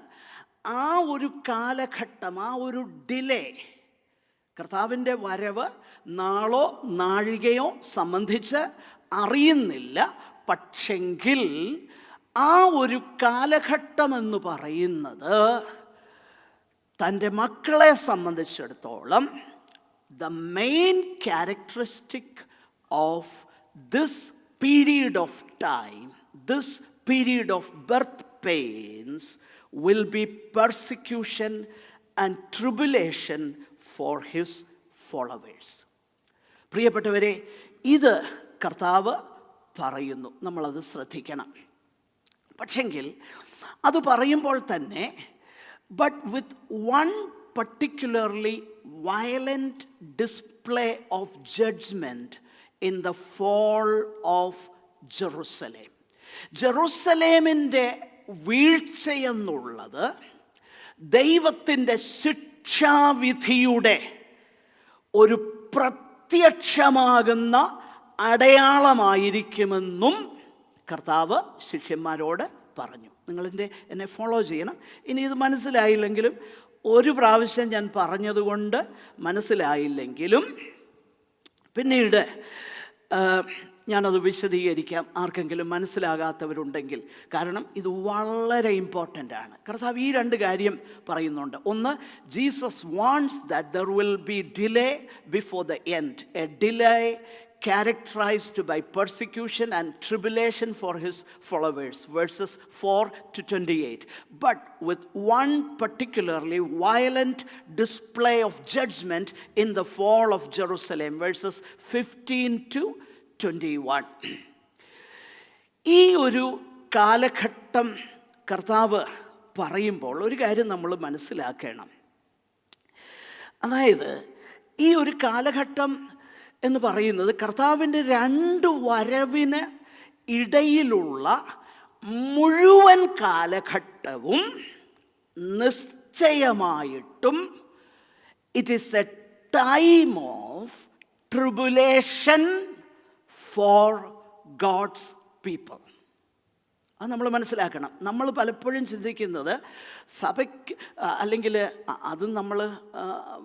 ആ ഒരു കാലഘട്ടം, ആ ഒരു ഡിലേ, കർത്താവിൻ്റെ വരവ് നാളോ നാഴികയോ സംബന്ധിച്ച് അറിയുന്നില്ല. പക്ഷെങ്കിൽ ആ ഒരു കാലഘട്ടമെന്ന് പറയുന്നത് തൻ്റെ മക്കളെ സംബന്ധിച്ചിടത്തോളം the main characteristic of this period of time, this period of birth pains, will be persecution and tribulation for his followers. പ്രിയപ്പെട്ടവരെ, ഇത് കർത്താവ് പറയുന്നു, നമ്മളത് ശ്രദ്ധിക്കണം. പക്ഷെങ്കിൽ അത് പറയുമ്പോൾ തന്നെ but with one particularly violent display of judgment in the fall of Jerusalem. ജെറുസലേമിൻ്റെ വീഴ്ചയെന്നുള്ളത് ദൈവത്തിൻ്റെ ശിക്ഷാവിധിയുടെ ഒരു പ്രത്യക്ഷമാകുന്ന അടയാളമായിരിക്കുമെന്നും കർത്താവ് ശിഷ്യന്മാരോട് പറഞ്ഞു. എന്നെ ഫോളോ ചെയ്യണം. ഇനി ഇത് മനസ്സിലായില്ലെങ്കിലും, ഒരു പ്രാവശ്യം ഞാൻ പറഞ്ഞതുകൊണ്ട് മനസ്സിലായില്ലെങ്കിലും പിന്നീട് ഞാനത് വിശദീകരിക്കാം, ആർക്കെങ്കിലും മനസ്സിലാകാത്തവരുണ്ടെങ്കിൽ. കാരണം ഇത് വളരെ ഇമ്പോർട്ടൻ്റ് ആണ്. കർത്താവ് ഈ രണ്ട് കാര്യം പറയുന്നുണ്ട്. ഒന്ന്, Jesus wants that there will be delay before the end, A delay characterized by persecution and tribulation for his followers, verses 4 to 28. But with one particularly violent display of judgment in the fall of Jerusalem, verses 15 to 21. ഈ ഒരു കാലഘട്ടം കർത്താവ് പറയുമ്പോൾ ഒരു കാര്യം നമ്മൾ മനസ്സിലാക്കണം. അതായത് ഈ ഒരു കാലഘട്ടം എന്ന് പറയുന്നത് കർത്താവിൻ്റെ രണ്ട് വരവിന് ഇടയിലുള്ള മുഴുവൻ കാലഘട്ടവും നിശ്ചയമായിട്ടും it is a time of tribulation for God's people. അത് നമ്മൾ മനസ്സിലാക്കണം. നമ്മൾ പലപ്പോഴും ചിന്തിക്കുന്നത് സഭയ്ക്ക്, അല്ലെങ്കിൽ അത് നമ്മൾ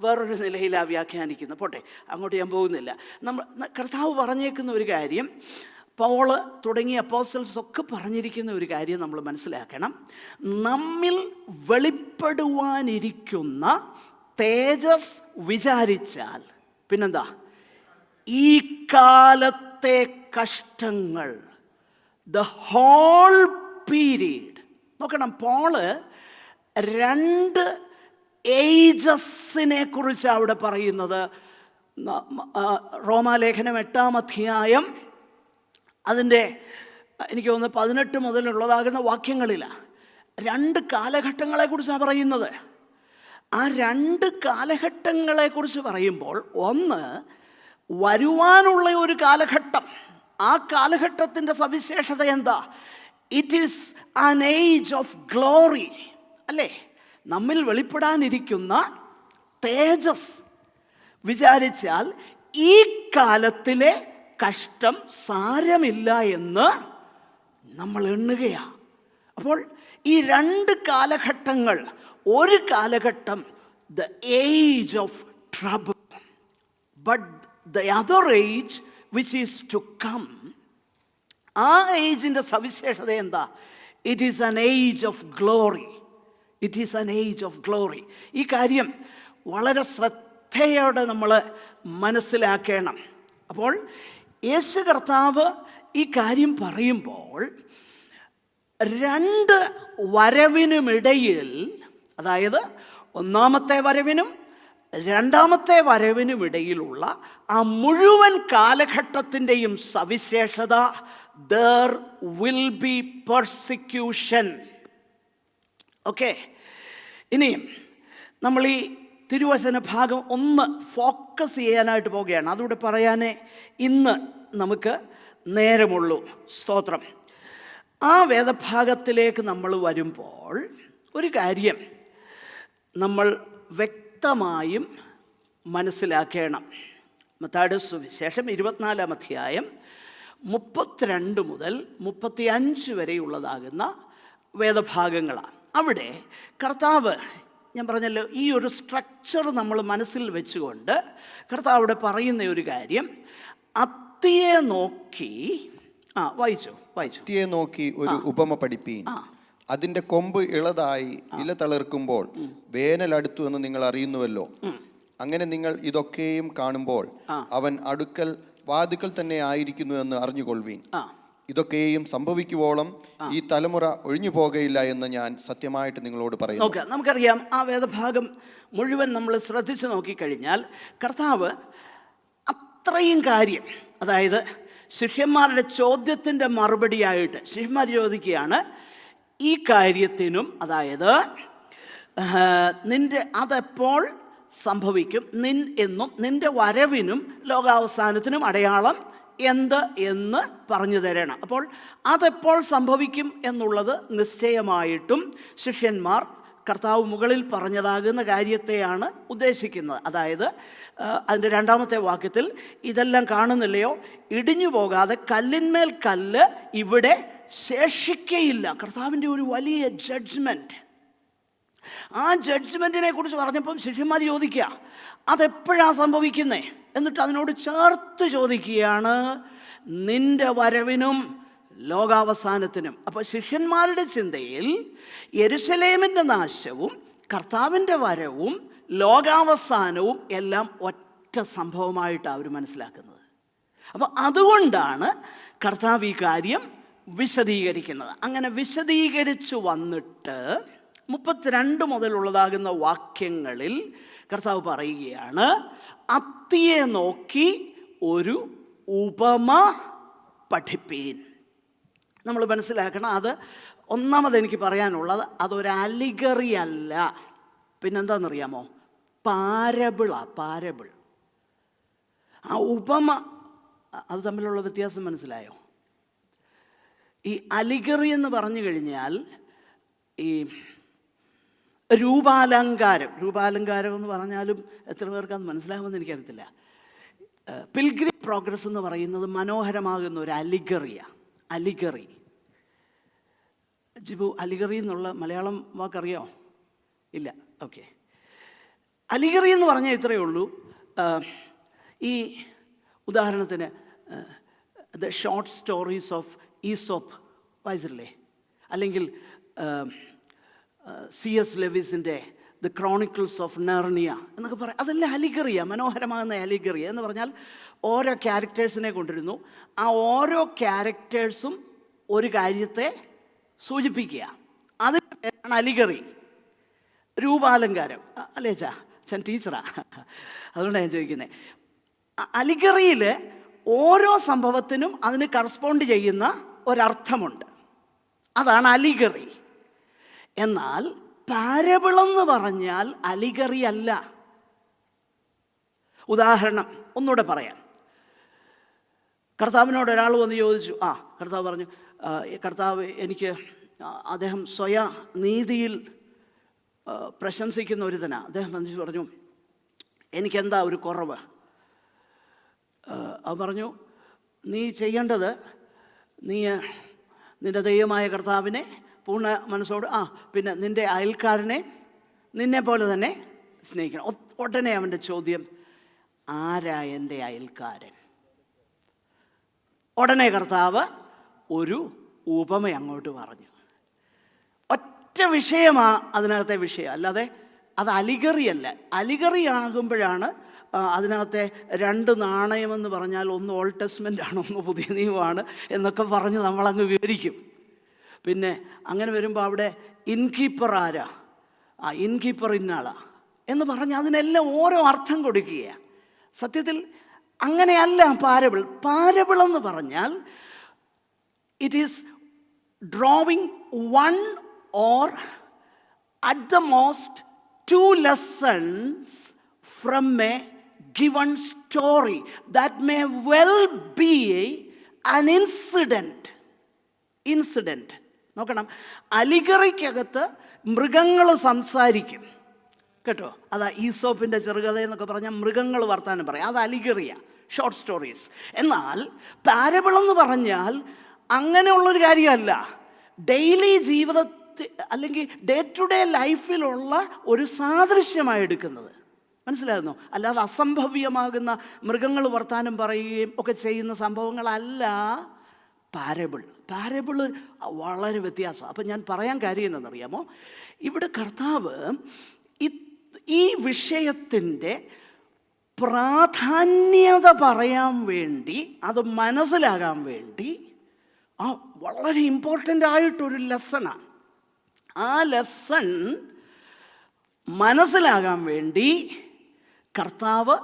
വേറൊരു നിലയിലാണ് വ്യാഖ്യാനിക്കുന്നത്. പോട്ടെ, അങ്ങോട്ട് ഞാൻ പോകുന്നില്ല. കർത്താവ് പറഞ്ഞേക്കുന്ന ഒരു കാര്യം, പൗള് തുടങ്ങിയ അപ്പോസ്റ്റൽസ് ഒക്കെ പറഞ്ഞിരിക്കുന്ന ഒരു കാര്യം നമ്മൾ മനസ്സിലാക്കണം. നമ്മിൽ വെളിപ്പെടുവാനിരിക്കുന്ന തേജസ് വിചാരിച്ചാൽ പിന്നെന്താ, ഈ കാലത്തെ കഷ്ടങ്ങൾ, ദ ഹോൾ പീരീഡ്. നോക്കണം, പോള് രണ്ട് ഏജസിനെ കുറിച്ചാണ് അവിടെ പറയുന്നത്. റോമാലേഖനം 8-ാം അധ്യായം അതിൻ്റെ എനിക്ക് തോന്നുന്നു 18 മുതലുള്ളതാകുന്ന വാക്യങ്ങളിലാണ് രണ്ട് കാലഘട്ടങ്ങളെക്കുറിച്ചാണ് പറയുന്നത്. ആ രണ്ട് കാലഘട്ടങ്ങളെക്കുറിച്ച് പറയുമ്പോൾ, ഒന്ന് വരുവാനുള്ള ഒരു കാലഘട്ടം. ആ കാലഘട്ടത്തിൻ്റെ സവിശേഷത എന്താ? It is an age of glory, അല്ലേ? നമ്മിൽ വെളിപ്പെടാനിരിക്കുന്ന തേജസ് വിചാരിച്ചാൽ ഈ കാലത്തിലെ കഷ്ടം സാരമില്ല എന്ന് നമ്മൾ എണ്ണുകയാണ്. അപ്പോൾ ഈ രണ്ട് കാലഘട്ടങ്ങൾ, ഒരു കാലഘട്ടം the age of trouble, but the other age which is to come, ആ ഏജിൻ്റെ സവിശേഷത എന്താ? It is an age of glory. It is an age of glory. ഈ കാര്യം വളരെ ശ്രദ്ധയോടെ നമ്മൾ മനസ്സിലാക്കണം. അപ്പോൾ യേശു കർത്താവ് ഈ കാര്യം പറയുമ്പോൾ രണ്ട് വരവിനുമിടയിൽ, അതായത് ഒന്നാമത്തെ വരവിനും രണ്ടാമത്തെ വരവിനുമിടയിലുള്ള ആ മുഴുവൻ കാലഘട്ടത്തിൻ്റെയും സവിശേഷത, there will be persecution. Okay, ഇനിയും നമ്മൾ ഈ തിരുവചന ഭാഗം ഒന്ന് ഫോക്കസ് ചെയ്യാനായിട്ട് പോവുകയാണ്. അതുകൂടെ പറയാനേ ഇന്ന് നമുക്ക് നേരമുള്ളൂ. സ്തോത്രം. ആ വേദഭാഗത്തിലേക്ക് നമ്മൾ വരുമ്പോൾ ഒരു കാര്യം നമ്മൾ വ്യക്തമായും മനസ്സിലാക്കണം. മത്തായിയുടെ സുവിശേഷം 24-ാം അധ്യായം 32 മുതൽ 35 വരെയുള്ളതാകുന്ന വേദഭാഗങ്ങളാണ്. അവിടെ കർത്താവ്, ഞാൻ പറഞ്ഞല്ലോ, ഈ ഒരു സ്ട്രക്ചർ നമ്മൾ മനസ്സിൽ വെച്ചുകൊണ്ട് കർത്താവ് അവിടെ പറയുന്ന ഒരു കാര്യം, അത്തിയെ നോക്കി വായിച്ചു അത്തിയെ നോക്കി ഒരു ഉപമ പഠിപ്പീൻ. അതിന്റെ കൊമ്പ് ഇളതായി ഇല തളിർക്കുമ്പോൾ വേനൽ അടുത്തു എന്ന് നിങ്ങൾ അറിയുന്നുവല്ലോ. അങ്ങനെ നിങ്ങൾ ഇതൊക്കെയും കാണുമ്പോൾ അവൻ വാതിക്കൽ തന്നെ ആയിരിക്കുന്നു എന്ന് അറിഞ്ഞുകൊള്ളുവീൻ. ഇതൊക്കെയും സംഭവിക്കുവോളം ഈ തലമുറ ഒഴിഞ്ഞു പോകയില്ല എന്ന് ഞാൻ സത്യമായിട്ട് നിങ്ങളോട് പറയുന്നു. നമുക്കറിയാം, ആ വേദഭാഗം മുഴുവൻ നമ്മൾ ശ്രദ്ധിച്ചു നോക്കിക്കഴിഞ്ഞാൽ കർത്താവ് അത്രയും കാര്യം, അതായത് ശിഷ്യന്മാരുടെ ചോദ്യത്തിൻ്റെ മറുപടിയായിട്ട് ശിഷ്യന്മാർ ചോദിക്കുകയാണ്, ഈ കാര്യത്തിനും, അതായത് അതെപ്പോൾ സംഭവിക്കും, എന്നും നിന്റെ വരവിനും ലോകാവസാനത്തിനും അടയാളം എന്ത് എന്ന് പറഞ്ഞു തരണം. അപ്പോൾ അതെപ്പോൾ സംഭവിക്കും എന്നുള്ളത് നിശ്ചയമായിട്ടും ശിഷ്യന്മാർ കർത്താവ് മുകളിൽ പറഞ്ഞതാകുന്ന കാര്യത്തെയാണ് ഉദ്ദേശിക്കുന്നത്. അതായത് അതിൻ്റെ 2-ാമത്തെ വാക്യത്തിൽ ഇതെല്ലാം കാണുന്നില്ലയോ, ഇടിഞ്ഞു പോകാതെ കല്ലിന്മേൽ കല്ല് ഇവിടെ ശേഷിക്കയില്ല. കർത്താവിൻ്റെ ഒരു വലിയ ജഡ്ജ്മെൻറ്റ്. ആ ജഡ്ജ്മെൻറ്റിനെ കുറിച്ച് പറഞ്ഞപ്പം ശിഷ്യന്മാർ ചോദിക്കുക, അതെപ്പോഴാണ് സംഭവിക്കുന്നത്? എന്നിട്ട് അതിനോട് ചേർത്ത് ചോദിക്കുകയാണ്, നിന്റെ വരവിനും ലോകാവസാനത്തിനും. അപ്പോൾ ശിഷ്യന്മാരുടെ ചിന്തയിൽ യെരുശലേമിൻ്റെ നാശവും കർത്താവിൻ്റെ വരവും ലോകാവസാനവും എല്ലാം ഒറ്റ സംഭവമായിട്ടാണ് അവർ മനസ്സിലാക്കുന്നത്. അപ്പോൾ അതുകൊണ്ടാണ് കർത്താവ് ഈ കാര്യം വിശദീകരിക്കുന്നത്. അങ്ങനെ വിശദീകരിച്ചു വന്നിട്ട് 32 മുതലുള്ളതാകുന്ന വാക്യങ്ങളിൽ കർത്താവ് പറയുകയാണ്, അത്തിയെ നോക്കി ഒരു ഉപമ പഠിപ്പീൻ. നമ്മൾ മനസ്സിലാക്കണം, അത് ഒന്നാമത് എനിക്ക് പറയാനുള്ളത്, അതൊരു അലിഗറി അല്ല. പിന്നെന്താണെന്നറിയാമോ? പാരബിൾ. ആ ഉപമ, അത് തമ്മിലുള്ള വ്യത്യാസം മനസ്സിലായോ? ഈ അലിഗറി എന്ന് പറഞ്ഞു കഴിഞ്ഞാൽ ഈ രൂപാലങ്കാരം എന്ന് പറഞ്ഞാലും എത്ര പേർക്ക് അത് മനസ്സിലാകുമെന്ന് എനിക്കറിയത്തില്ല. പിൽഗ്രിം പ്രോഗ്രസ് എന്ന് പറയുന്നത് മനോഹരമാകുന്ന ഒരു അലിഗറി. ജിബു, അലിഗറി എന്നുള്ള മലയാളം വാക്കറിയോ? ഇല്ല, ഓക്കെ. അലിഗറി എന്ന് പറഞ്ഞാൽ ഇത്രയേ ഉള്ളൂ. ഈ ഉദാഹരണത്തിന് the short stories of Aesop വായിച്ചില്ലേ? അല്ലെങ്കിൽ C.S. ലെവിസിൻ്റെ ദ ക്രോണിക്കിൾസ് ഓഫ് നർണിയ എന്നൊക്കെ പറയാം. അതെല്ലാം അലിഗറിയ, മനോഹരമാകുന്ന അലിഗറിയ എന്ന് പറഞ്ഞാൽ ഓരോ ക്യാരക്ടേഴ്സിനെ കൊണ്ടിരുന്നു. ആ ഓരോ ക്യാരക്ടേഴ്സും ഒരു കാര്യത്തെ സൂചിപ്പിക്കുക. അതിൻ്റെ പേരാണ് അലിഗറി. രൂപാലങ്കാരം അല്ലേ അച്ഛൻ ടീച്ചറാ, അതുകൊണ്ടാണ് ഞാൻ ചോദിക്കുന്നത്. അലിഗറിയിൽ ഓരോ സംഭവത്തിനും അതിന് കറസ്പോണ്ട് ചെയ്യുന്ന ഒരർത്ഥമുണ്ട്. അതാണ് അലിഗറി. എന്നാൽ പാരബിളെന്ന് പറഞ്ഞാൽ അലിഗറി അല്ല. ഉദാഹരണം ഒന്നുകൂടെ പറയാം. കർത്താവിനോട് ഒരാൾ വന്ന് ചോദിച്ചു, കർത്താവ് പറഞ്ഞു, കർത്താവ് എനിക്ക്, അദ്ദേഹം നീതിയിൽ പ്രശംസിക്കുന്ന ഒരുത്തനാണ്. അദ്ദേഹം വന്നിട്ട് പറഞ്ഞു, എനിക്കെന്താ ഒരു കുറവ്? അവൻ പറഞ്ഞു, നീ ചെയ്യേണ്ടത്, നിൻ്റെ ദൈവമായ കർത്താവിനെ പൂർണ്ണ മനസ്സോട്, പിന്നെ നിൻ്റെ അയൽക്കാരനെ നിന്നെ പോലെ തന്നെ സ്നേഹിക്കണം. ഉടനെ അവൻ്റെ ചോദ്യം, ആരാ എൻ്റെ അയൽക്കാരൻ? ഉടനെ കർത്താവ് ഒരു ഉപമ അങ്ങോട്ട് പറഞ്ഞു. ഒറ്റ വിഷയമാണ് അതിനകത്തെ വിഷയം, അല്ലാതെ അത് അലിഗറിയല്ല. അലിഗറി ആകുമ്പോഴാണ് അതിനകത്തെ 2 നാണയമെന്ന് പറഞ്ഞാൽ ഒന്ന് ഓൾഡ് ടെസ്റ്റ്മെൻ്റ് ആണ്, ഒന്ന് പുതിയ നിയമമാണ് എന്നൊക്കെ പറഞ്ഞ് നമ്മളങ്ങ് വിവരിക്കും. പിന്നെ അങ്ങനെ വരുമ്പോൾ അവിടെ ഇൻകീപ്പർ ആരാ, ഇൻകീപ്പർ ഇന്നാളാ എന്ന് പറഞ്ഞ് അതിനെല്ലാം ഓരോ അർത്ഥം കൊടുക്കുകയാണ്. സത്യത്തിൽ അങ്ങനെയല്ല പാരബിൾ എന്ന് പറഞ്ഞാൽ it is ഡ്രോവിങ് 1 or at the most 2 lessons from a given story that may well be an incident. നോക്കണം, അലിഗറിക്കകത്ത് മൃഗങ്ങൾ സംസാരിക്കും കേട്ടോ. അതാ ഈസോപ്പിൻ്റെ ചെറുകഥ എന്നൊക്കെ പറഞ്ഞാൽ മൃഗങ്ങൾ വർത്താനം പറയും, അത് അലിഗറിയ, ഷോർട്ട് സ്റ്റോറീസ്. എന്നാൽ പാരബിൾ എന്ന് പറഞ്ഞാൽ അങ്ങനെയുള്ളൊരു കാര്യമല്ല. ഡെയിലി ജീവിതത്തിൽ അല്ലെങ്കിൽ ഡേ ടു ഡേ ലൈഫിലുള്ള ഒരു സാദൃശ്യമായി എടുക്കുന്നത്. മനസ്സിലാകുന്നു? അല്ലാതെ അസംഭവ്യമാകുന്ന മൃഗങ്ങൾ വർത്താനം പറയുകയും ഒക്കെ ചെയ്യുന്ന സംഭവങ്ങളല്ല പാരബിൾ വളരെ വ്യത്യാസമാണ്. അപ്പം ഞാൻ പറയാൻ കാര്യം എന്താണെന്നറിയാമോ? ഇവിടെ കർത്താവ് ഈ വിഷയത്തിൻ്റെ പ്രാധാന്യത പറയാൻ വേണ്ടി, അത് മനസ്സിലാകാൻ വേണ്ടി വളരെ ഇമ്പോർട്ടൻ്റ് ആയിട്ടൊരു ലെസണാണ്. ആ ലെസൺ മനസ്സിലാകാൻ വേണ്ടി കർത്താവ്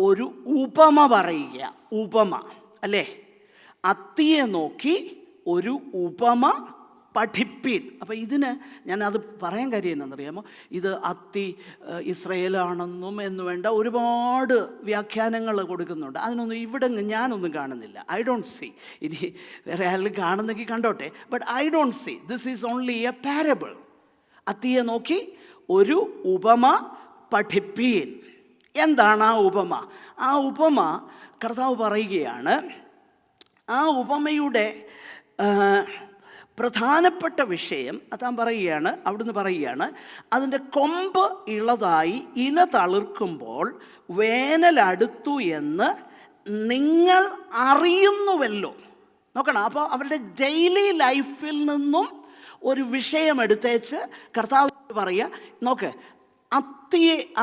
ഒരു ഉപമ പറയുക. ഉപമ അല്ലേ? അത്തിയെ നോക്കി ഒരു ഉപമ പഠിപ്പീൻ. അപ്പം ഇതിന് ഞാനത് പറയാൻ കാര്യം എന്നാണെന്നറിയാമോ, ഇത് അത്തി ഇസ്രയേലാണെന്നും എന്ന് വേണ്ട ഒരുപാട് വ്യാഖ്യാനങ്ങൾ കൊടുക്കുന്നുണ്ട്. അതിനൊന്നും ഇവിടെ ഞാനൊന്നും കാണുന്നില്ല. I don't see. ഇനി വേറെ ആരെങ്കിലും കാണുന്നെങ്കിൽ കണ്ടോട്ടെ. But I don't see. This is only a parable. അത്തിയെ നോക്കി ഒരു ഉപമ പഠിപ്പീൻ. എന്താണ് ആ ഉപമ? ആ ഉപമ കർത്താവ് പറയുകയാണ്, ആ ഉപമയുടെ പ്രധാനപ്പെട്ട വിഷയം അതാൻ പറയുകയാണ്. അവിടുന്ന് പറയുകയാണ്, അതിൻ്റെ കൊമ്പ് ഇളതായി ഇല തളിർക്കുമ്പോൾ വേനലടുത്തു എന്ന് നിങ്ങൾ അറിയുന്നുവല്ലോ. നോക്കണം, അപ്പോൾ അവരുടെ ഡെയിലി ലൈഫിൽ നിന്നും ഒരു വിഷയം എടുത്തേച്ച് കർത്താവ് പറയുക, നോക്ക്,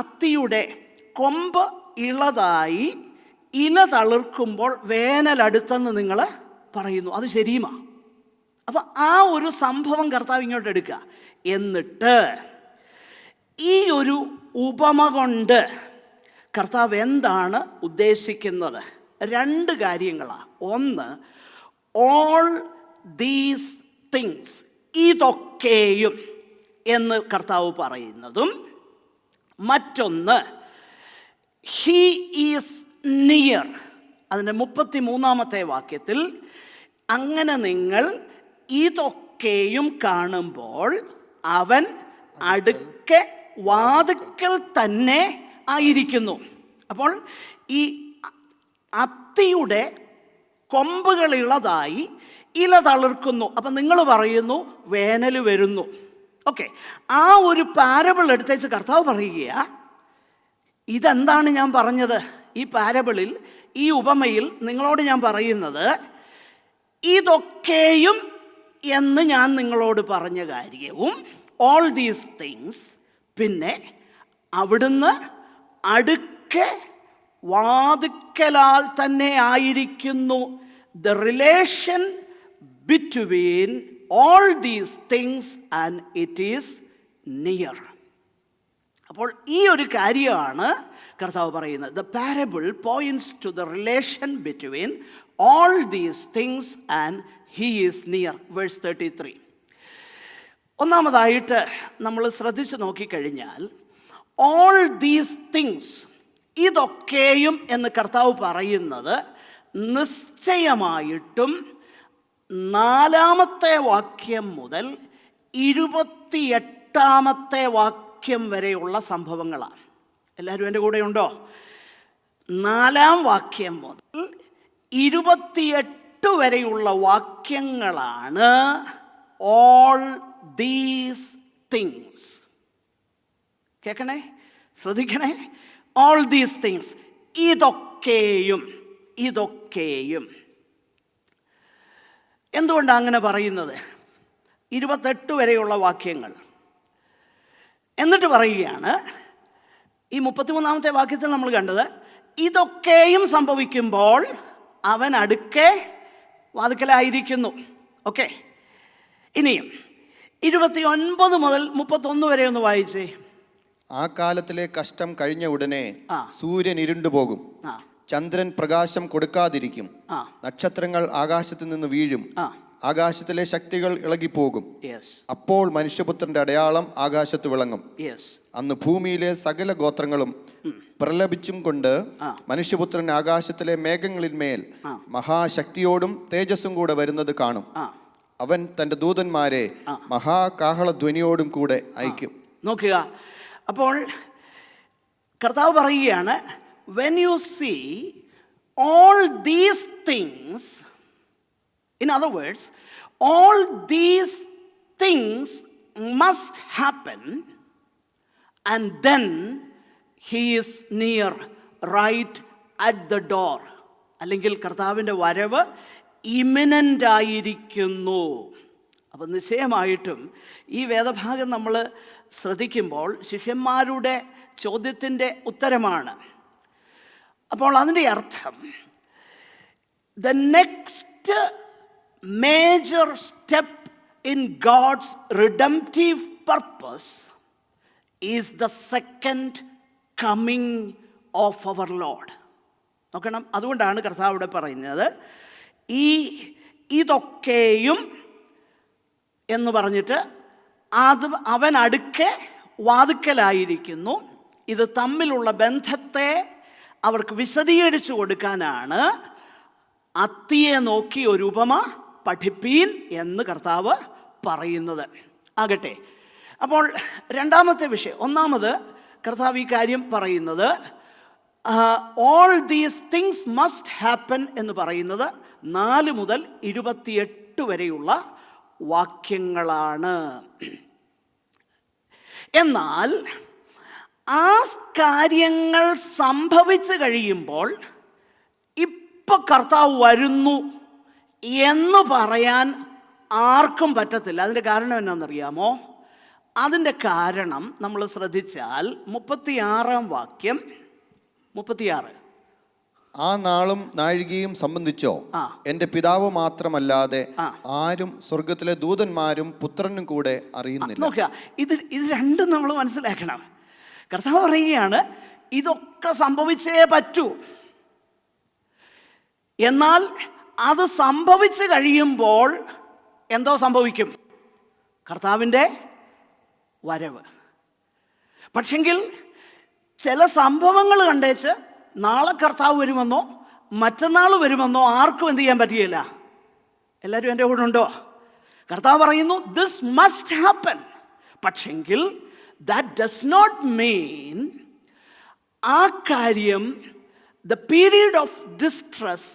അത്തിയുടെ കൊമ്പ് ഇളതായി ഇല തളിർക്കുമ്പോൾ വേനലടുത്തെന്ന് നിങ്ങൾ പറയുന്നു. അത് ശരിയുമാ. അപ്പം ആ ഒരു സംഭവം കർത്താവ് ഇങ്ങോട്ട് എടുക്കുക. എന്നിട്ട് ഈ ഒരു ഉപമ കൊണ്ട് കർത്താവ് എന്താണ് ഉദ്ദേശിക്കുന്നത്? 2 കാര്യങ്ങളാണ്. ഒന്ന്, ഓൾ ദീസ് തിങ്സ്, ഇതൊക്കെയും എന്ന് കർത്താവ് പറയുന്നതും, മറ്റൊന്ന് ഹി ഈസ് നിയർ. അതിൻ്റെ 33-ാമത്തെ വാക്യത്തിൽ, അങ്ങനെ നിങ്ങൾ ഇതൊക്കെയും കാണുമ്പോൾ അവൻ അടുക്കെ വാതിക്കൽ തന്നെ ആയിരിക്കുന്നു. അപ്പോൾ ഈ അത്തിയുടെ കൊമ്പുകൾ ഇളതായി ഇല തളിർക്കുന്നു. അപ്പം നിങ്ങൾ പറയുന്നു വേനൽ വരുന്നു. ഓക്കെ, ആ ഒരു പാരബിൾ എടുത്തേച്ച് കർത്താവ് പറയുക, ഇതെന്താണ് ഞാൻ പറഞ്ഞത്? ഈ പാരബിളിൽ, ഈ ഉപമയിൽ നിങ്ങളോട് ഞാൻ പറയുന്നത് ഇതൊക്കെയും എന്ന് ഞാൻ നിങ്ങളോട് പറഞ്ഞ കാര്യവും, ഓൾ ദീസ് തിങ്സ്, പിന്നെ അവിടുന്ന് അടുക്കെ വാതിക്കലാൽ തന്നെ ആയിരിക്കുന്നു. The relation between all these things and it is near. അപ്പോൾ ഈ ഒരു കാര്യമാണ് കർത്താവ് പറയുന്നത്. The parable points to the relation between all these things and he is near. Verse 33. ഒന്നാമതായിട്ട് നമ്മൾ ശ്രദ്ധിച്ച് നോക്കിക്കഴിഞ്ഞാൽ, ഓൾ ദീസ് തിങ്സ്, ഇതൊക്കെയും എന്ന് കർത്താവ് പറയുന്നത് നിശ്ചയമായിട്ടും 4-ാമത്തെ വാക്യം മുതൽ 28-ാമത്തെ വാക്യം വരെയുള്ള സംഭവങ്ങളാണ്. എല്ലാവരും എൻ്റെ കൂടെ ഉണ്ടോ? 4-ാം വാക്യം മുതൽ 28 വരെയുള്ള വാക്യങ്ങളാണ് ഓൾ ദീസ് തിങ്സ്. കേൾക്കണേ, ശ്രദ്ധിക്കണേ. ഓൾ ദീസ് തിങ്സ്, ഇതൊക്കെയും. ഇതൊക്കെയും എന്തുകൊണ്ടാണ് അങ്ങനെ പറയുന്നത്? 28 വരെയുള്ള വാക്യങ്ങൾ. എന്നിട്ട് പറയുകയാണ്, ഈ 33-ാമത്തെ വാക്യത്തിൽ നമ്മൾ കണ്ടത്, ഇതൊക്കെയും സംഭവിക്കുമ്പോൾ അവൻ അടുക്കെ വാതിക്കലായിരിക്കുന്നു. ഓക്കെ, ഇനിയും 29 മുതൽ 31 വരെ ഒന്ന് വായിച്ചേ. ആ കാലത്തിലെ കഷ്ടം കഴിഞ്ഞ ഉടനെ സൂര്യൻ ഇരുണ്ടുപോകും, ചന്ദ്രൻ പ്രകാശം കൊടുക്കാതിരിക്കും, നക്ഷത്രങ്ങൾ ആകാശത്ത് നിന്ന് വീഴും, ആകാശത്തിലെ ശക്തികൾ ഇളകിപ്പോകും. അപ്പോൾ മനുഷ്യപുത്രന്റെ അടയാളം ആകാശത്ത് വിളങ്ങും. അന്ന് ഭൂമിയിലെ സകല ഗോത്രങ്ങളും പ്രലപിച്ചും കൊണ്ട് മനുഷ്യപുത്രൻ ആകാശത്തിലെ മേഘങ്ങളിന്മേൽ മഹാശക്തിയോടും തേജസ്സും കൂടെ വരുന്നത് കാണും. അവൻ തന്റെ ദൂതന്മാരെ മഹാകാഹളധ്വനിയോടും കൂടെ അയക്കും. നോക്കുക, അപ്പോൾ കർത്താവ് പറയുകയാണ്, when you see all these things, in other words, all these things must happen, and then he is near, right at the door. അല്ലെങ്കിൽ കർത്താവിൻ്റെ വരവ് ഇമിനൻ്റ് ആയിരിക്കുന്നു. അപ്പം നിശ്ചയമായിട്ടും ഈ വേദഭാഗം നമ്മൾ ശ്രദ്ധിക്കുമ്പോൾ ശിഷ്യന്മാരുടെ ചോദ്യത്തിൻ്റെ ഉത്തരമാണ്. അപ്പോൾ അതിൻ്റെ അർത്ഥം, the next major step in God's redemptive purpose is the second coming of our Lord. നോക്കണം, അതുകൊണ്ടാണ് കർത്താവ് ഇവിടെ പറയുന്നത്, ഇതൊക്കെയും എന്ന് പറഞ്ഞിട്ട് അവൻ അടുക്കെ വാതുക്കലായിരിക്കുന്നു. ഇത് തമ്മിലുള്ള ബന്ധത്തെ അവർക്ക് വിശദീകരിച്ചു കൊടുക്കാനാണ് അത്തിയെ നോക്കി ഒരു ഉപമ പഠിപ്പീൻ എന്ന് കർത്താവ് പറയുന്നത്. ആകട്ടെ, അപ്പോൾ രണ്ടാമത്തെ വിഷയം, ഒന്നാമത് കർത്താവ് ഈ കാര്യം പറയുന്നത് all these things must happen എന്ന് പറയുന്നത് 4 മുതൽ 28 വരെയുള്ള വാക്യങ്ങളാണ്. എന്നാൽ ആ കാര്യങ്ങൾ സംഭവിച്ചു കഴിയുമ്പോൾ ഇപ്പം കർത്താവ് വരുന്നു എന്ന് പറയാൻ ആർക്കും പറ്റത്തില്ല. അതിൻ്റെ കാരണം എന്നാണെന്നറിയാമോ? അതിൻ്റെ കാരണം നമ്മൾ ശ്രദ്ധിച്ചാൽ 36-ാം വാക്യം, 36, ആ നാളും നാഴികയും സംബന്ധിച്ചോ എന്റെ പിതാവ് മാത്രമല്ലാതെ ആരും സ്വർഗത്തിലെ ദൂതന്മാരും പുത്രനും കൂടെ അറിയുന്നില്ല. നോക്കുക, ഇത് രണ്ടും നമ്മൾ മനസ്സിലാക്കണം. കർത്താവ് പറയുകയാണ് ഇതൊക്കെ സംഭവിച്ചേ പറ്റൂ. എന്നാൽ അത് സംഭവിച്ചു കഴിയുമ്പോൾ എന്തോ സംഭവിക്കും? കർത്താവിൻ്റെ വരവ്. പക്ഷെങ്കിൽ ചില സംഭവങ്ങൾ കണ്ടേച്ച് നാളെ കർത്താവ് വരുമെന്നോ മറ്റന്നാൾ വരുമെന്നോ ആർക്കും എന്ത് ചെയ്യാൻ പറ്റുകയില്ല. എല്ലാവരും എൻ്റെ കൂടെ ഉണ്ടോ? കർത്താവ് പറയുന്നു ദിസ് മസ്റ്റ് ഹാപ്പൻ. പക്ഷെങ്കിൽ ദാറ്റ് ഡസ് നോട്ട് മീൻ ആ കാര്യം the period of distress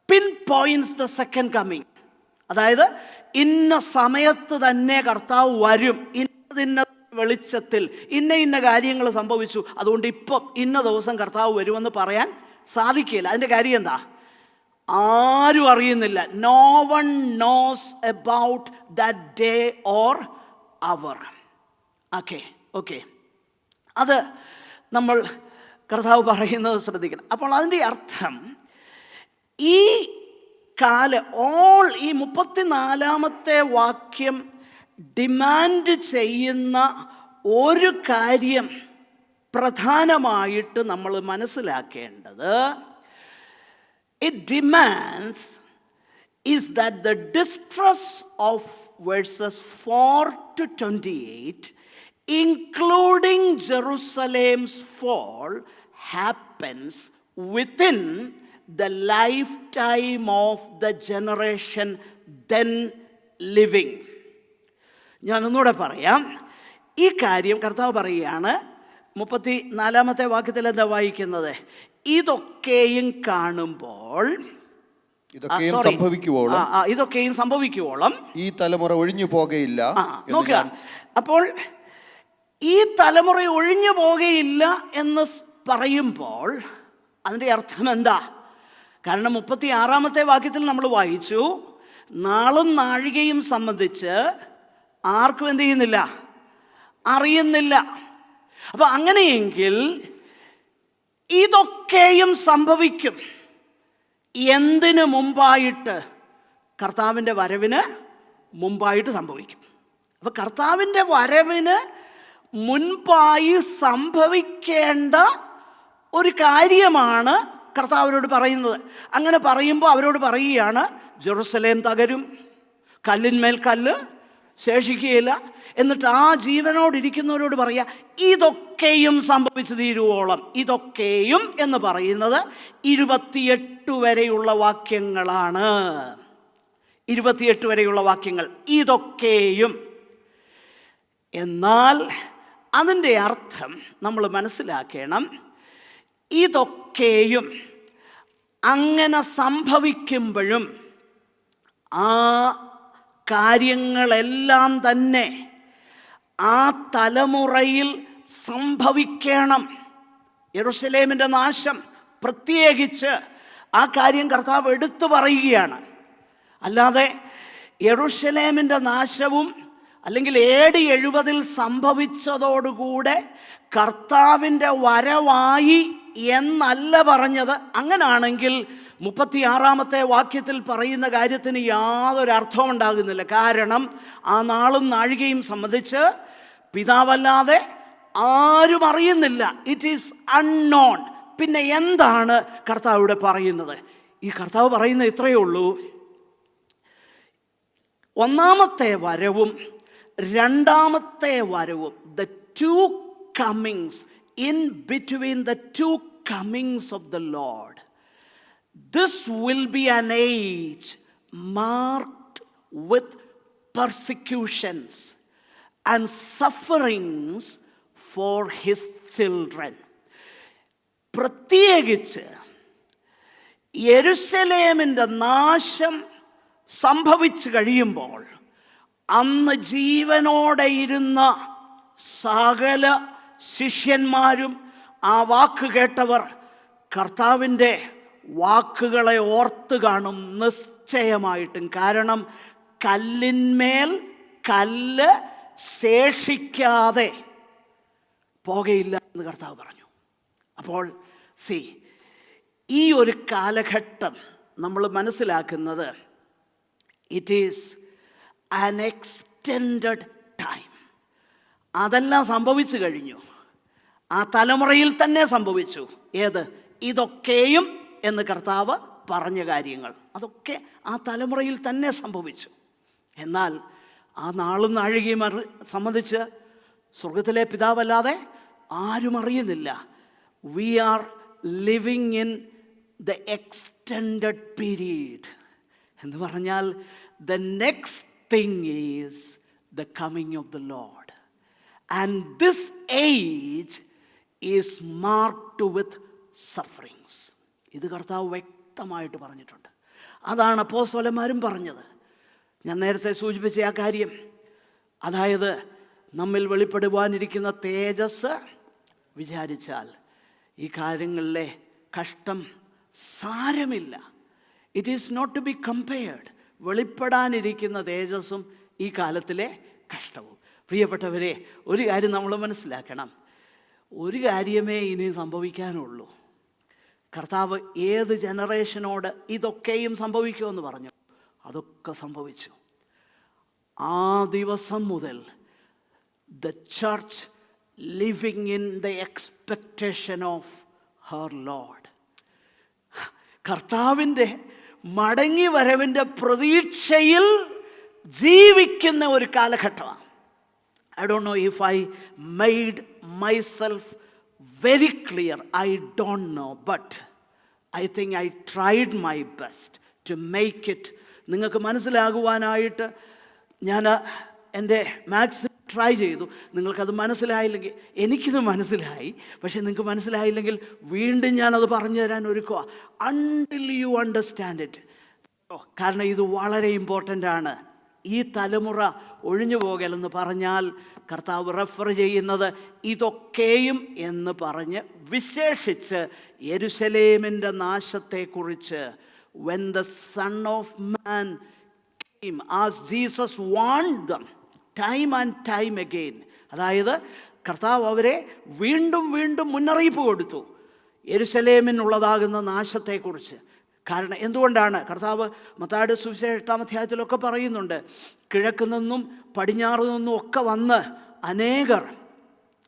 pin points the second coming. അതായത് ഇന്ന സമയത്ത് തന്നെ കർത്താവ് വരും, ഇന്ന വെളിച്ചത്തിൽ ഇന്ന കാര്യങ്ങൾ സംഭവിച്ചു, അതുകൊണ്ട് ഇപ്പം ഇന്ന ദിവസം കർത്താവ് വരുമെന്ന് പറയാൻ സാധിക്കില്ല. അതിൻ്റെ കാര്യം എന്താ? ആരും അറിയുന്നില്ല. No one knows about that day or hour. Okay അത് നമ്മൾ കർത്താവ് പറയുന്നത് ശ്രദ്ധിക്കണം. അപ്പോൾ അതിൻ്റെ അർത്ഥം ഈ ഈ 34-ാമത്തെ വാക്യം ഡിമാൻഡ് ചെയ്യുന്ന ഒരു കാര്യം പ്രധാനമായിട്ട് നമ്മൾ മനസ്സിലാക്കേണ്ടത്, it demands is that the distress of versus 4 to 28 including Jerusalem's fall happens within the lifetime of the generation then living. ഞാനൊന്നുകൂടെ പറയാം. ഈ കാര്യം കർത്താവ് പറയുകയാണ് 34-ാമത്തെ വാക്യത്തിൽ എന്താ വായിക്കുന്നത്? ഇതൊക്കെയും കാണുമ്പോൾ, ഇതൊക്കെയും സംഭവിക്കുവോളം ഈ തലമുറ ഒഴിഞ്ഞു പോകയില്ല. നോക്കുക, അപ്പോൾ ഈ തലമുറ ഒഴിഞ്ഞു പോകയില്ല എന്ന് പറയുമ്പോൾ അതിൻ്റെ അർത്ഥം എന്താ? കാരണം 36-ാമത്തെ വാക്യത്തിൽ നമ്മൾ വായിച്ചു നാളും നാഴികയും സംബന്ധിച്ച് ആർക്കും എന്ത് ചെയ്യുന്നില്ല, അറിയുന്നില്ല. അപ്പം അങ്ങനെയെങ്കിൽ ഇതൊക്കെയും സംഭവിക്കും എന്തിനു മുമ്പായിട്ട്? കർത്താവിൻ്റെ വരവിന് മുമ്പായിട്ട് സംഭവിക്കും. അപ്പം കർത്താവിൻ്റെ വരവിന് മുൻപായി സംഭവിക്കേണ്ട ഒരു കാര്യമാണ് കർത്താവിനോട് പറയുന്നത്. അങ്ങനെ പറയുമ്പോൾ അവരോട് പറയുകയാണ് ജെറുസലേം തകരും, കല്ലിന്മേൽ കല്ല് ശേഷിക്കുകയില്ല. എന്നിട്ട് ആ ജീവനോടിരിക്കുന്നവരോട് പറയുക ഇതൊക്കെയും സംഭവിച്ചു തീരുവോളം. ഇതൊക്കെയും എന്ന് പറയുന്നത് 28 വരെയുള്ള വാക്യങ്ങളാണ്. 28 വരെയുള്ള വാക്യങ്ങൾ ഇതൊക്കെയും. എന്നാൽ അതിൻ്റെ അർത്ഥം നമ്മൾ മനസ്സിലാക്കണം. ഇതൊക്കെയും അങ്ങനെ സംഭവിക്കുമ്പോഴും ആ കാര്യങ്ങളെല്ലാം തന്നെ ആ തലമുറയിൽ സംഭവിക്കണം. യെരൂശലേമിൻ്റെ നാശം പ്രത്യേകിച്ച് ആ കാര്യം കർത്താവ് എടുത്തു പറയുകയാണ്. അല്ലാതെ യെരൂശലേമിൻ്റെ നാശവും അല്ലെങ്കിൽ AD 70 സംഭവിച്ചതോടുകൂടെ കർത്താവിൻ്റെ വരവായി എന്നല്ല പറഞ്ഞത്. അങ്ങനാണെങ്കിൽ 36-ാമത്തെ വാക്യത്തിൽ പറയുന്ന കാര്യത്തിന് യാതൊരു അർത്ഥവും ഉണ്ടാകുന്നില്ല. കാരണം ആ നാളും നാഴികയും സംബന്ധിച്ച് പിതാവല്ലാതെ ആരും അറിയുന്നില്ല. It is unknown. പിന്നെ എന്താണ് കർത്താവ് ഇവിടെ പറയുന്നത്? ഈ കർത്താവ് പറയുന്നത് ഇത്രയേ ഉള്ളൂ, ഒന്നാമത്തെ വരവും രണ്ടാമത്തെ വരവും, the two comings, in between the two comings of the Lord, this will be an age marked with persecutions and sufferings for his children. പ്രത്യേകിച്ച് യെരുശലേമിൻ്റെ നാശം സംഭവിച്ചു കഴിയുമ്പോൾ അന്ന് ജീവനോടെ ഇരുന്ന സകല ശിഷ്യന്മാരും ആ വാക്ക് കേട്ടവർ കർത്താവിൻ്റെ വാക്കുകളെ ഓർത്ത് കാണും നിശ്ചയമായിട്ടും. കാരണം കല്ലിന്മേൽ കല്ല് ശേഷിക്കാതെ പോകയില്ല എന്ന് കർത്താവ് പറഞ്ഞു. അപ്പോൾ ഈ ഒരു കാലഘട്ടം നമ്മൾ മനസ്സിലാക്കുന്നത്, it is an extended time. അതെല്ലാം സംഭവിച്ചു കഴിഞ്ഞു, ആ തലമുറയിൽ തന്നെ സംഭവിച്ചു. ഏത്? ഇതൊക്കെയും എന്ന് കർത്താവ് പറഞ്ഞ കാര്യങ്ങൾ അതൊക്കെ ആ തലമുറയിൽ തന്നെ സംഭവിച്ചു. എന്നാൽ ആ നാളും നാഴികയും സംബന്ധിച്ച് സ്വർഗത്തിലെ പിതാവല്ലാതെ ആരും അറിയുന്നില്ല. We are living in the extended period എന്ന് പറഞ്ഞാൽ the next thing is the coming of the Lord. And this age is marked with sufferings. ഇത് കർത്താവ് വ്യക്തമായിട്ട് പറഞ്ഞിട്ടുണ്ട്. അതാണ് അപ്പോസ്തലന്മാരും പറഞ്ഞത്. ഞാൻ നേരത്തെ സൂചിപ്പിച്ച ആ കാര്യം, അതായത് നമ്മിൽ വെളിപ്പെടുവാനിരിക്കുന്ന തേജസ് വിചാരിച്ചാൽ ഈ കാര്യങ്ങളിലെ കഷ്ടം സാരമില്ല. It is not to be compared. വെളിപ്പെടാനിരിക്കുന്ന തേജസ്സും ഈ കാലത്തിലെ കഷ്ടവും. പ്രിയപ്പെട്ടവരെ, ഒരു കാര്യം നമ്മൾ മനസ്സിലാക്കണം. ഒരു കാര്യമേ ഇനി സംഭവിക്കാനുള്ളൂ. കർത്താവ് ഏത് ജനറേഷനോട് ഇതൊക്കെയും സംഭവിക്കുമെന്ന് പറഞ്ഞു, അതൊക്കെ സംഭവിച്ചു. ആ ദിവസം മുതൽ the church living in the expectation of her Lord. കർത്താവിൻ്റെ മടങ്ങി വരവിൻ്റെ പ്രതീക്ഷയിൽ ജീവിക്കുന്ന ഒരു കാലഘട്ടമാണ്. I don't know if I made myself very clear. I don't know, but I think I tried my best to make it. നിങ്ങൾക്ക് മനസ്സിലാകുവാനായിട്ട് ഞാൻ എൻ്റെ മാക്സിമം ട്രൈ ചെയ്തു. നിങ്ങൾക്കത് മനസ്സിലായില്ലെങ്കിൽ, എനിക്കിത് മനസ്സിലായി, പക്ഷേ നിങ്ങൾക്ക് മനസ്സിലായില്ലെങ്കിൽ വീണ്ടും ഞാനത് പറഞ്ഞു തരാൻ ഒരുക്കുക. Until you understand it. കാരണം ഇത് വളരെ ഇമ്പോർട്ടൻ്റ് ആണ്. ഈ തലമുറ ഒഴിഞ്ഞു പോകലെന്ന് പറഞ്ഞാൽ കർത്താവ് റെഫർ ചെയ്യുന്നത് ഇതൊക്കെയും എന്ന് പറഞ്ഞ് വിശേഷിച്ച് യെരുശലേമിൻ്റെ നാശത്തെക്കുറിച്ച്. when the Son of Man came, as Jesus warned them time and time again. അതായത് കർത്താവ് അവരെ വീണ്ടും വീണ്ടും മുന്നറിയിപ്പ് കൊടുത്തു യെരുശലേമിനുള്ളതാകുന്ന നാശത്തെക്കുറിച്ച്. കാരണം എന്തുകൊണ്ടാണ്? കർത്താവ് മത്തായിയുടെ സുവിശേഷം 8-ാം അധ്യായത്തിലൊക്കെ പറയുന്നുണ്ട്, കിഴക്ക് നിന്നും പടിഞ്ഞാറ് നിന്നും ഒക്കെ വന്ന് അനേകർ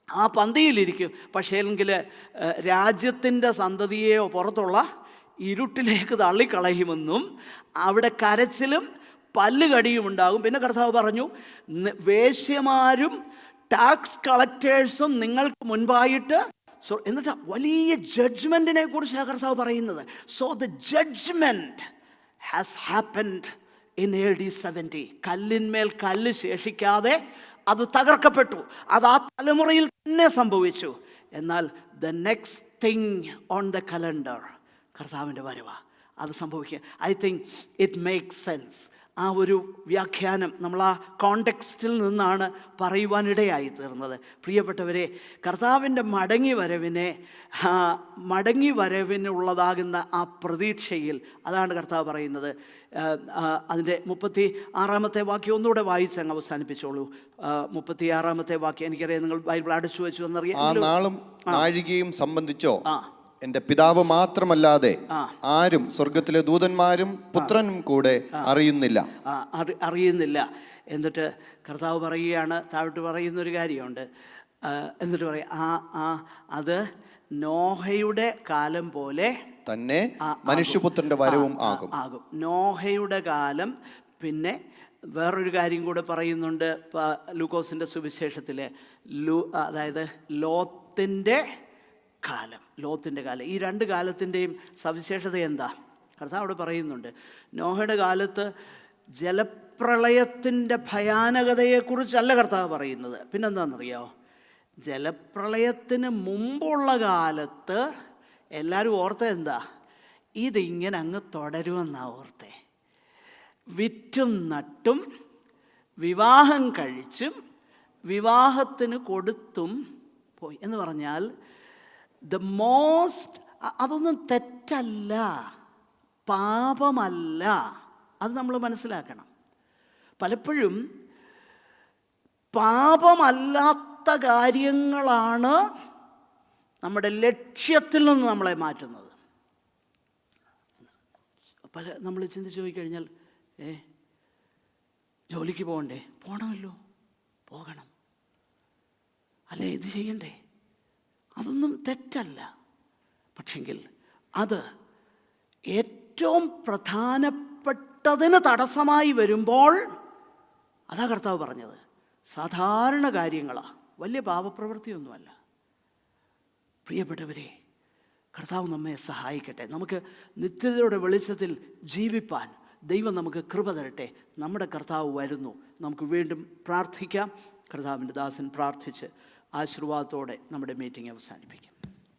ആ പന്തിയിലിരിക്കും, പക്ഷേ എങ്കിൽ രാജ്യത്തിൻ്റെ സന്തതിയെയോ പുറത്തുള്ള ഇരുട്ടിലേക്ക് തള്ളിക്കളയുമെന്നും അവിടെ കരച്ചിലും പല്ലുകടിയും ഉണ്ടാകും. പിന്നെ കർത്താവ് പറഞ്ഞു, വേശ്യമാരും ടാക്സ് കളക്ടേഴ്സും നിങ്ങൾക്ക് മുൻപായിട്ട്. എന്നിട്ട് വലിയ ജഡ്ജ്മെൻറ്റിനെ കുറിച്ചാണ് കർത്താവ് പറയുന്നത്. So the judgement has happened in AD 70. കല്ലിന്മേൽ കല്ല് ശേഷിക്കാതെ അത് തകർക്കപ്പെട്ടു. അത് ആ തലമുറയിൽ തന്നെ സംഭവിച്ചു. എന്നാൽ the next thing on the calendar കർത്താവിൻ്റെ വരവാ. അത് സംഭവിക്കുക. I think it makes sense. ആ ഒരു വ്യാഖ്യാനം നമ്മൾ ആ കോണ്ടെക്സ്റ്റിൽ നിന്നാണ് പറയുവാനിടയായി തീർന്നത്. പ്രിയപ്പെട്ടവരെ, കർത്താവിൻ്റെ മടങ്ങി വരവിനുള്ളതാകുന്ന ആ പ്രതീക്ഷയിൽ അതാണ് കർത്താവ് പറയുന്നത്. അതിൻ്റെ 36-ാമത്തെ വാക്യം ഒന്നുകൂടെ വായിച്ച് അങ്ങ് അവസാനിപ്പിച്ചോളൂ. 36-ാമത്തെ വാക്യം. എനിക്കറിയാം നിങ്ങൾ ബൈബിൾ അടച്ചു വെച്ചു എന്നറിയാം. ആ നാളും നാഴികയും സംബന്ധിച്ചോ എന്റെ പിതാവ് മാത്രമല്ലാതെ ആരും സ്വർഗത്തിലെ ദൂതന്മാരും പുത്രനും കൂടെ അറിയുന്നില്ല. എന്നിട്ട് കർത്താവ് പറയുകയാണ്, താഴോട്ട് പറയുന്നൊരു കാര്യമുണ്ട്. എന്നിട്ട് പറയാം, അത് നോഹയുടെ കാലം പോലെ തന്നെ മനുഷ്യപുത്രന്റെ വരവും ആകും. നോഹയുടെ കാലം, പിന്നെ വേറൊരു കാര്യം കൂടെ പറയുന്നുണ്ട് ലൂക്കോസിൻ്റെ സുവിശേഷത്തിൽ. അതായത് ലോത്തിൻ്റെ കാലം. ഈ രണ്ട് കാലത്തിൻ്റെയും സവിശേഷത എന്താ? കർത്താവ് അവിടെ പറയുന്നുണ്ട്, നോഹയുടെ കാലത്ത് ജലപ്രളയത്തിൻ്റെ ഭയാനകതയെക്കുറിച്ചല്ല കർത്താവ് പറയുന്നത്. പിന്നെന്താണെന്നറിയോ? ജലപ്രളയത്തിന് മുമ്പുള്ള കാലത്ത് എല്ലാവരും ഓർത്തത് എന്താ? ഇതിങ്ങനെ അങ്ങ് തുടരുമെന്നാണ് ഓർത്തേ. വിറ്റും നട്ടും വിവാഹം കഴിച്ചും വിവാഹത്തിന് കൊടുത്തും പോയി എന്ന് പറഞ്ഞാൽ അതൊന്നും തെറ്റല്ല, പാപമല്ല. അത് നമ്മൾ മനസ്സിലാക്കണം. പലപ്പോഴും പാപമല്ലാത്ത കാര്യങ്ങളാണ് നമ്മുടെ ലക്ഷ്യത്തിൽ നിന്ന് നമ്മളെ മാറ്റുന്നത്. നമ്മൾ ചിന്തിച്ച് നോക്കിക്കഴിഞ്ഞാൽ, ജോലിക്ക് പോകണ്ടേ? പോകണമല്ലോ, പോകണം. അല്ലേ, ഇത് ചെയ്യണ്ടേ? അതൊന്നും തെറ്റല്ല. പക്ഷെങ്കിൽ അത് ഏറ്റവും പ്രധാനപ്പെട്ടതിന് തടസ്സമായി വരുമ്പോൾ, അതാ കർത്താവ് പറഞ്ഞത്, സാധാരണ കാര്യങ്ങളാണ്, വലിയ പാപപ്രവൃത്തിയൊന്നുമല്ല. പ്രിയപ്പെട്ടവരെ, കർത്താവ് നമ്മെ സഹായിക്കട്ടെ. നമുക്ക് നിത്യതയുടെ വെളിച്ചത്തിൽ ജീവിപ്പാൻ ദൈവം നമുക്ക് കൃപ തരട്ടെ. നമ്മുടെ കർത്താവ് വരുന്നു. നമുക്ക് വീണ്ടും പ്രാർത്ഥിക്കാം. കർത്താവിൻ്റെ ദാസൻ പ്രാർത്ഥിച്ച് ആശീർവാദത്തോടെ നമ്മുടെ മീറ്റിംഗ് അവസാനിപ്പിക്കും.